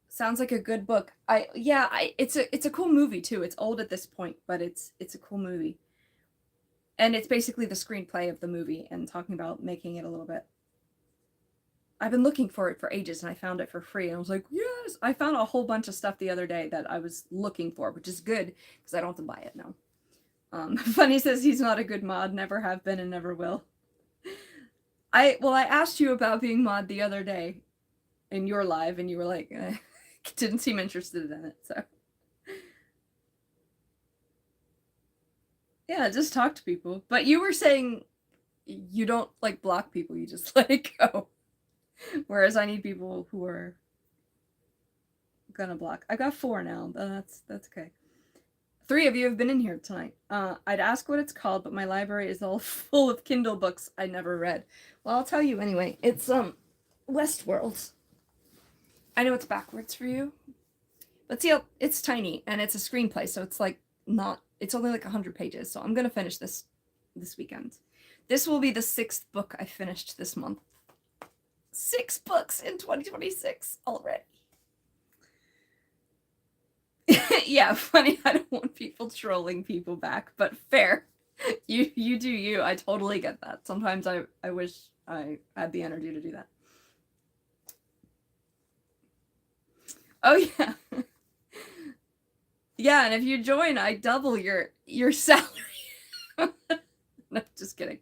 Sounds like a good book. It's a cool movie too. It's old at this point, but it's a cool movie. And it's basically the screenplay of the movie and talking about making it a little bit. I've been looking for it for ages and I found it for free and I was like, yes! I found a whole bunch of stuff the other day that I was looking for, which is good because I don't have to buy it now. Funny says he's not a good mod, never have been and never will. I asked you about being mod the other day in your live, and you were like, didn't seem interested in it, so. Yeah, just talk to people. But you were saying you don't, like, block people, you just let it go. Whereas I need people who are gonna block. I got 4 now, but that's okay. 3 of you have been in here tonight. I'd ask what it's called, but my library is all full of Kindle books I never read. Well, I'll tell you anyway. It's Westworld. I know it's backwards for you, but see, it's tiny and it's a screenplay, so it's like not. It's only like 100 pages, so I'm gonna finish this weekend. This will be the 6th book I finished this month. 6 books in 2026 already. Yeah, funny. I don't want people trolling people back, but fair. You do you. I totally get that. Sometimes I wish I had the energy to do that. Oh yeah. Yeah, and if you join, I double your salary. No, just kidding.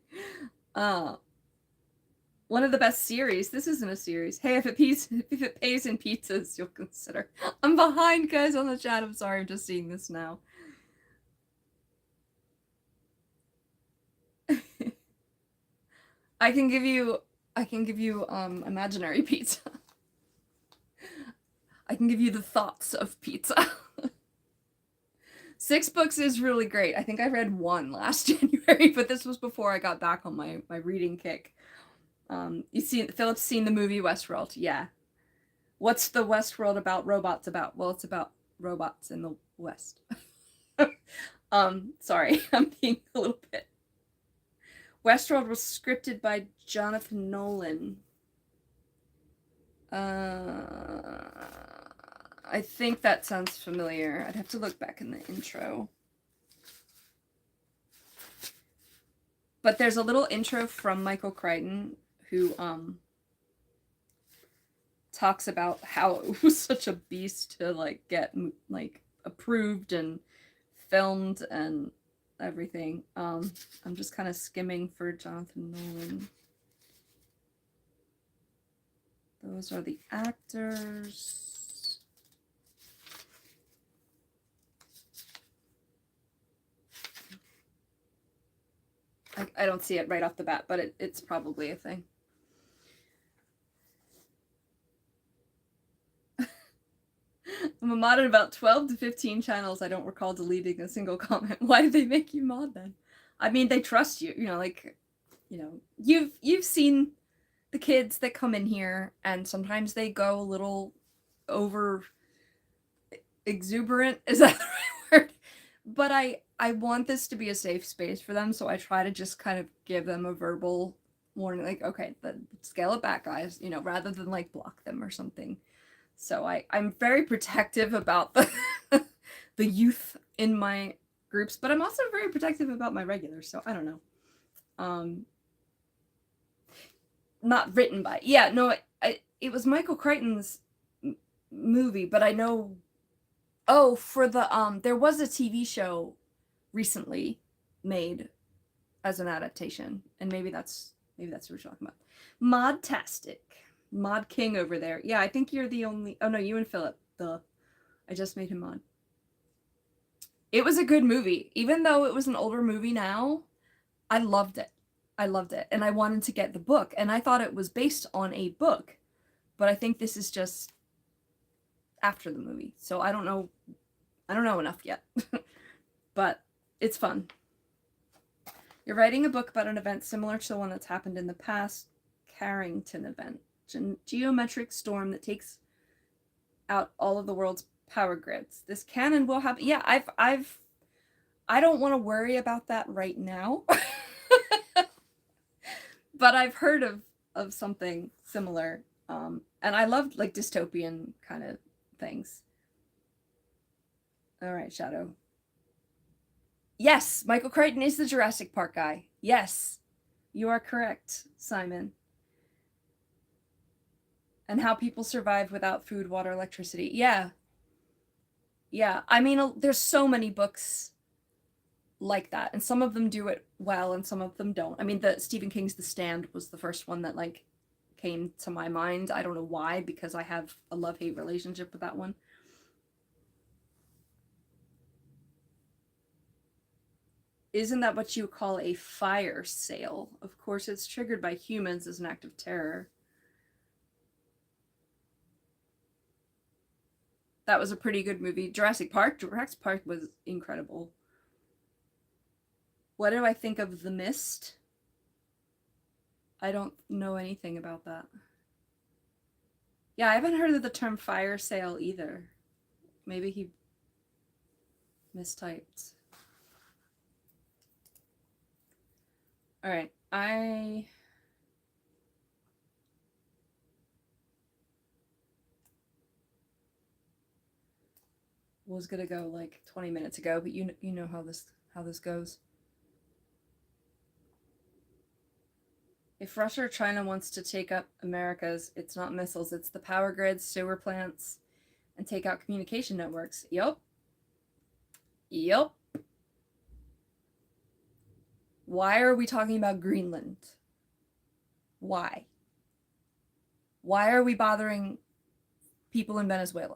One of the best series. This isn't a series. Hey, if it pays in pizzas, you'll consider. I'm behind, guys, on the chat. I'm sorry. I'm just seeing this now. I can give you imaginary pizza. I can give you the thoughts of pizza. 6 books is really great. I think I read 1 last January, but this was before I got back on my reading kick. Philip's seen the movie Westworld. Yeah. What's the Westworld about robots about? Well, it's about robots in the West. Sorry, I'm being a little bit. Westworld was scripted by Jonathan Nolan. I think that sounds familiar. I'd have to look back in the intro. But there's a little intro from Michael Crichton who talks about how it was such a beast to like get like approved and filmed and everything. I'm just kind of skimming for Jonathan Nolan. Those are the actors. I don't see it right off the bat, but it's probably a thing. I'm a mod in about 12 to 15 channels. I don't recall deleting a single comment. Why did they make you mod then? I mean, they trust you. You know, like, you know, you've seen the kids that come in here, and sometimes they go a little over exuberant. Is that the right word? But I want this to be a safe space for them, so I try to just kind of give them a verbal warning, like, okay, scale it back, guys, you know, rather than like block them or something. So I'm very protective about the the youth in my groups, but I'm also very protective about my regulars, so I don't know. Not written by. Yeah, no, it was Michael Crichton's movie, but I know. Oh, for the there was a TV show recently made as an adaptation, and maybe that's what we're talking about. Modtastic. Mod King over there. Yeah, I think you're the only. Oh no, you and Philip. I just made him mod. It was a good movie, even though it was an older movie now. I loved it. And I wanted to get the book, and I thought it was based on a book, but I think this is just after the movie. So I don't know enough yet. But it's fun. You're writing a book about an event similar to the one that's happened in the past, Carrington event. Geometric storm that takes out all of the world's power grids. This can and will happen. Yeah, I don't want to worry about that right now. But I've heard of something similar. And I love like dystopian kind of things. All right, Shadow. Yes, Michael Crichton is the Jurassic Park guy. Yes, you are correct, Simon. And how people survive without food, water, electricity. Yeah. Yeah, I mean, there's so many books like that, and some of them do it well and some of them don't. I mean, the Stephen King's The Stand was the first one that like came to my mind. I don't know why, because I have a love-hate relationship with that one. Isn't that what you call a fire sale? Of course, it's triggered by humans as an act of terror. That was a pretty good movie. Jurassic Park was incredible. What do I think of The Mist? I don't know anything about that. Yeah, I haven't heard of the term fire sale either. Maybe he mistyped. All right, I was gonna go like 20 minutes ago, but you know how this goes. If Russia or China wants to take up America's, it's not missiles, it's the power grids, sewer plants, and take out communication networks. Yup. Yup. Why are we talking about Greenland? Why? Why are we bothering people in Venezuela?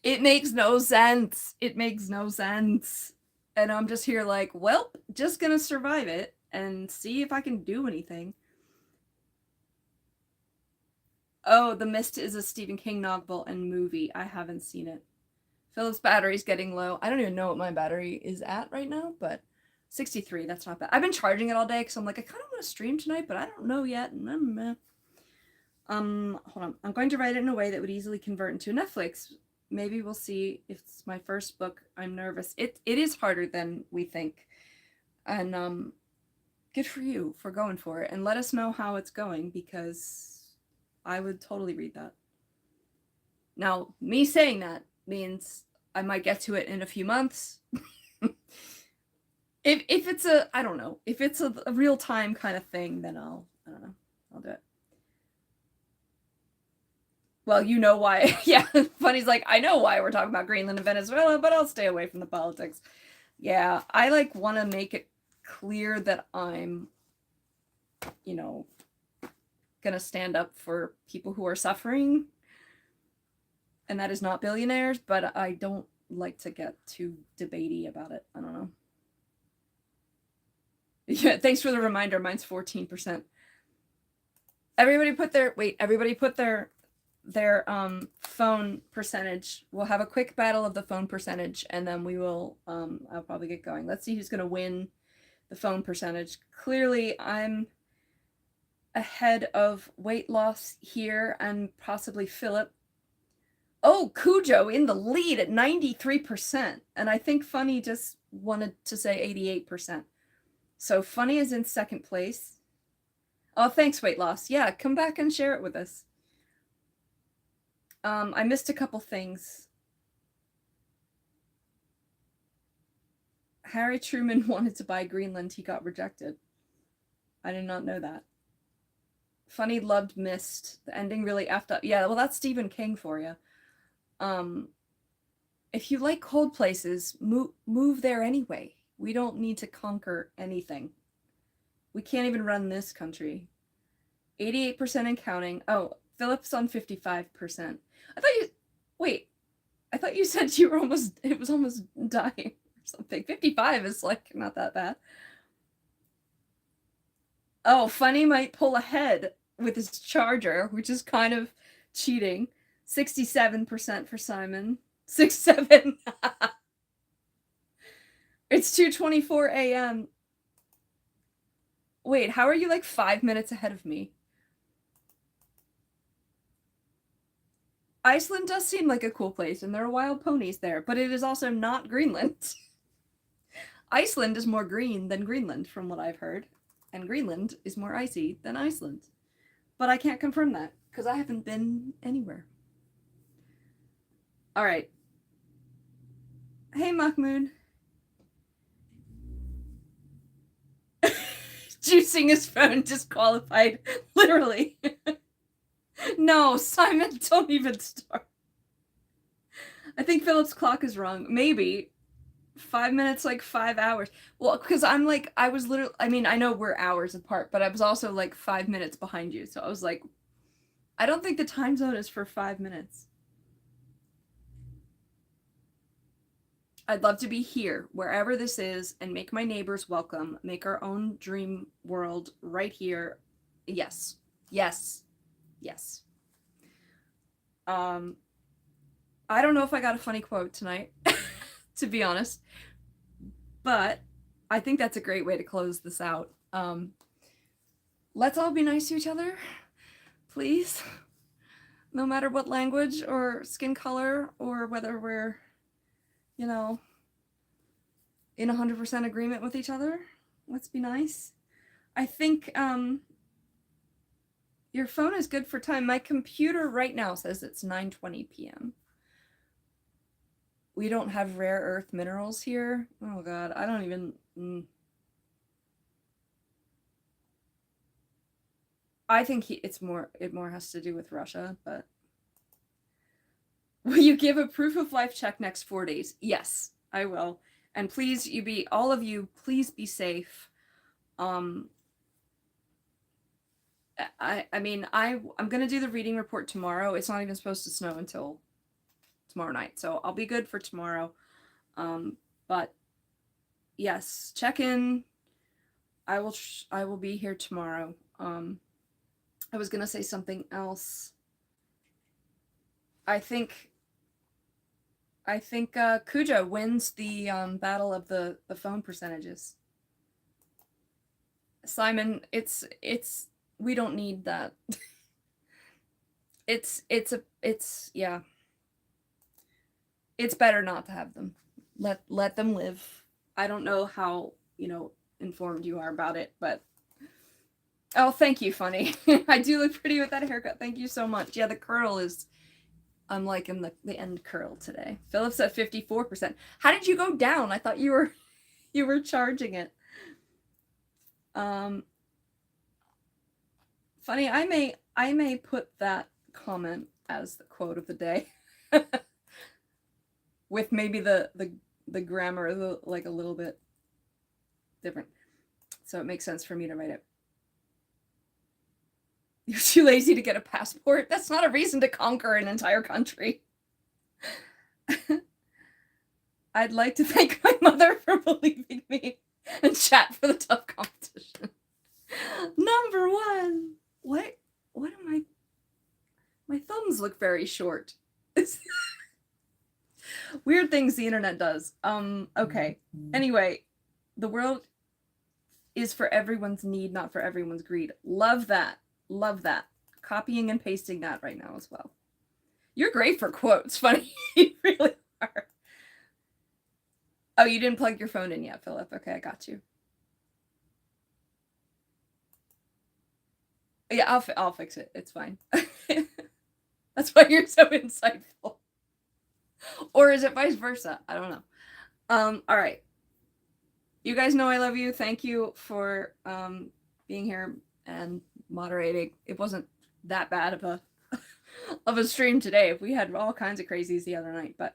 It makes no sense. It makes no sense. And I'm just here like, well, just gonna survive it and see if I can do anything. Oh, The Mist is a Stephen King novel and movie. I haven't seen it. Philip's battery's getting low. I don't even know what my battery is at right now, but 63, that's not bad. I've been charging it all day because I'm like, I kind of want to stream tonight, but I don't know yet. Hold on. I'm going to write it in a way that would easily convert into Netflix. Maybe we'll see. If it's my first book, I'm nervous. It is harder than we think. And good for you for going for it. And let us know how it's going, because I would totally read that. Now, me saying that means I might get to it in a few months. if it's a, I don't know, if it's a real time kind of thing, then I don't know, I'll do it. Well, you know why. Yeah, Funny's like, I know why we're talking about Greenland and Venezuela, but I'll stay away from the politics. Yeah, I like want to make it clear that I'm, you know, gonna stand up for people who are suffering, and that is not billionaires, but I don't like to get too debatey about it. I don't know. Yeah, thanks for the reminder. Mine's 14%. Everybody put their phone percentage. We'll have a quick battle of the phone percentage, and then we will I'll probably get going. Let's see who's gonna win the phone percentage. Clearly I'm ahead of weight loss here, and possibly Philip. Oh, Cujo in the lead at 93%. And I think Funny just wanted to say 88%. So Funny is in second place. Oh, thanks, weight loss. Yeah, come back and share it with us. I missed a couple things. Harry Truman wanted to buy Greenland. He got rejected. I did not know that. Funny loved Mist. The ending really effed up. Yeah, well, that's Stephen King for you. If you like cold places, move there anyway. We don't need to conquer anything. We can't even run this country. 88% and counting. Oh, Philip's on 55%. I thought you said you were it was almost dying or something. 55 is like not that bad. Oh, Funny might pull ahead with his charger, which is kind of cheating. 67% for Simon. 67. It's 2:24 a.m. Wait, how are you like 5 minutes ahead of me? Iceland does seem like a cool place, and there are wild ponies there, but it is also not Greenland. Iceland is more green than Greenland, from what I've heard, and Greenland is more icy than Iceland. But I can't confirm that, because I haven't been anywhere. All right. Hey, Mahmoud. Juicing his phone disqualified. Literally. No, Simon, don't even start. I think Philip's clock is wrong. Maybe. 5 minutes, like 5 hours. Well, because I'm like, I was literally, I mean, I know we're hours apart, but I was also like 5 minutes behind you. So I was like, I don't think the time zone is for 5 minutes. I'd love to be here, wherever this is, and make my neighbors welcome, make our own dream world right here. Yes. Yes. Yes. Um, I don't know if I got a funny quote tonight, to be honest, but I think that's a great way to close this out. Let's all be nice to each other, please. No matter what language or skin color or whether we're, you know, in 100% agreement with each other. Let's be nice. I think your phone is good for time. My computer right now says it's 9:20 p.m. We don't have rare earth minerals here. Oh god, I don't even... I think it more has to do with Russia, but will you give a proof of life check next 4 days? Yes, I will. And please, all of you, please be safe. I mean, I'm gonna do the reading report tomorrow. It's not even supposed to snow until tomorrow night, so I'll be good for tomorrow. But yes, check in. I will be here tomorrow. I was gonna say something else. I think Kuja wins the battle of the phone percentages. Simon, it's we don't need that. it's yeah. It's better not to have them. Let them live. I don't know how, informed you are about it, but oh, thank you, Funny. I do look pretty with that haircut. Thank you so much. Yeah, the curl is, I'm like in the end curl today. Philip's at 54%. How did you go down? I thought you were charging it. Funny, I may put that comment as the quote of the day. With maybe the grammar like a little bit different. So it makes sense for me to write it. You're too lazy to get a passport? That's not a reason to conquer an entire country. I'd like to thank my mother for believing me and chat for the tough competition. Number 1. What am my thumbs look very short. Weird things the internet does. Okay. Anyway, the world is for everyone's need, not for everyone's greed. Love that. Love that. Copying and pasting that right now as well. You're great for quotes. Funny. You really are. Oh, you didn't plug your phone in yet, Philip. Okay, I got you. Yeah, I'll fix it. It's fine. That's why you're so insightful. Or is it vice versa? I don't know. All right. You guys know I love you. Thank you for being here and moderating. It wasn't that bad of a stream today. We had all kinds of crazies the other night, but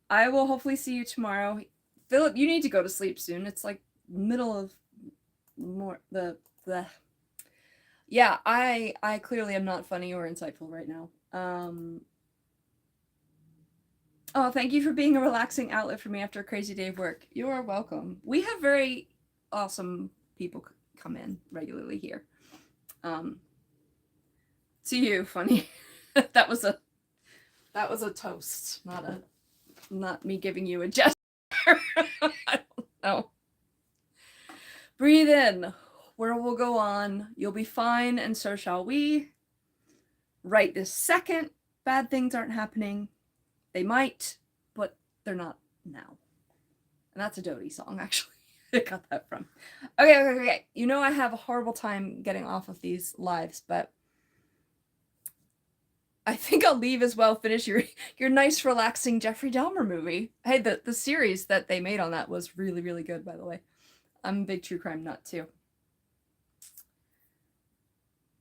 I will hopefully see you tomorrow. Philip, you need to go to sleep soon. It's like middle of the yeah, I clearly am not funny or insightful right now. Oh, thank you for being a relaxing outlet for me after a crazy day of work. You are welcome. We have very awesome people come in regularly here. To you, Funny. that was a toast, not me giving you a gesture. I don't know. Breathe in. Where we'll go on. You'll be fine, and so shall we. Right this second, bad things aren't happening. They might, but they're not now. And that's a Dodie song, actually. I got that from. Okay. You know I have a horrible time getting off of these lives, but I think I'll leave as well. Finish your nice, relaxing Jeffrey Dahmer movie. Hey, the series that they made on that was really, really good, by the way. I'm a big true crime nut, too.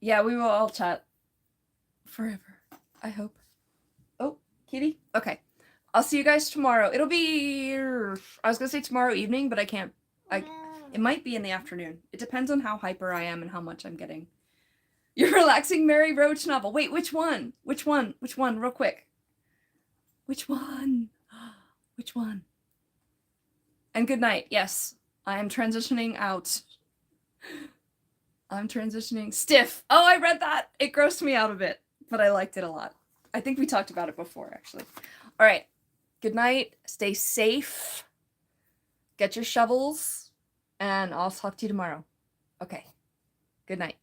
Yeah, we will all chat forever, I hope. Oh, kitty? Okay. I'll see you guys tomorrow. It'll be, I was gonna say tomorrow evening, but I can't. It might be in the afternoon. It depends on how hyper I am and how much I'm getting. Your relaxing Mary Roach novel. Wait, which one? Which one? Which one? Real quick. Which one? Which one? And good night. Yes, I am transitioning out. I'm transitioning. Stiff. Oh, I read that. It grossed me out a bit, but I liked it a lot. I think we talked about it before, actually. All right. Good night. Stay safe. Get your shovels, and I'll talk to you tomorrow. Okay. Good night.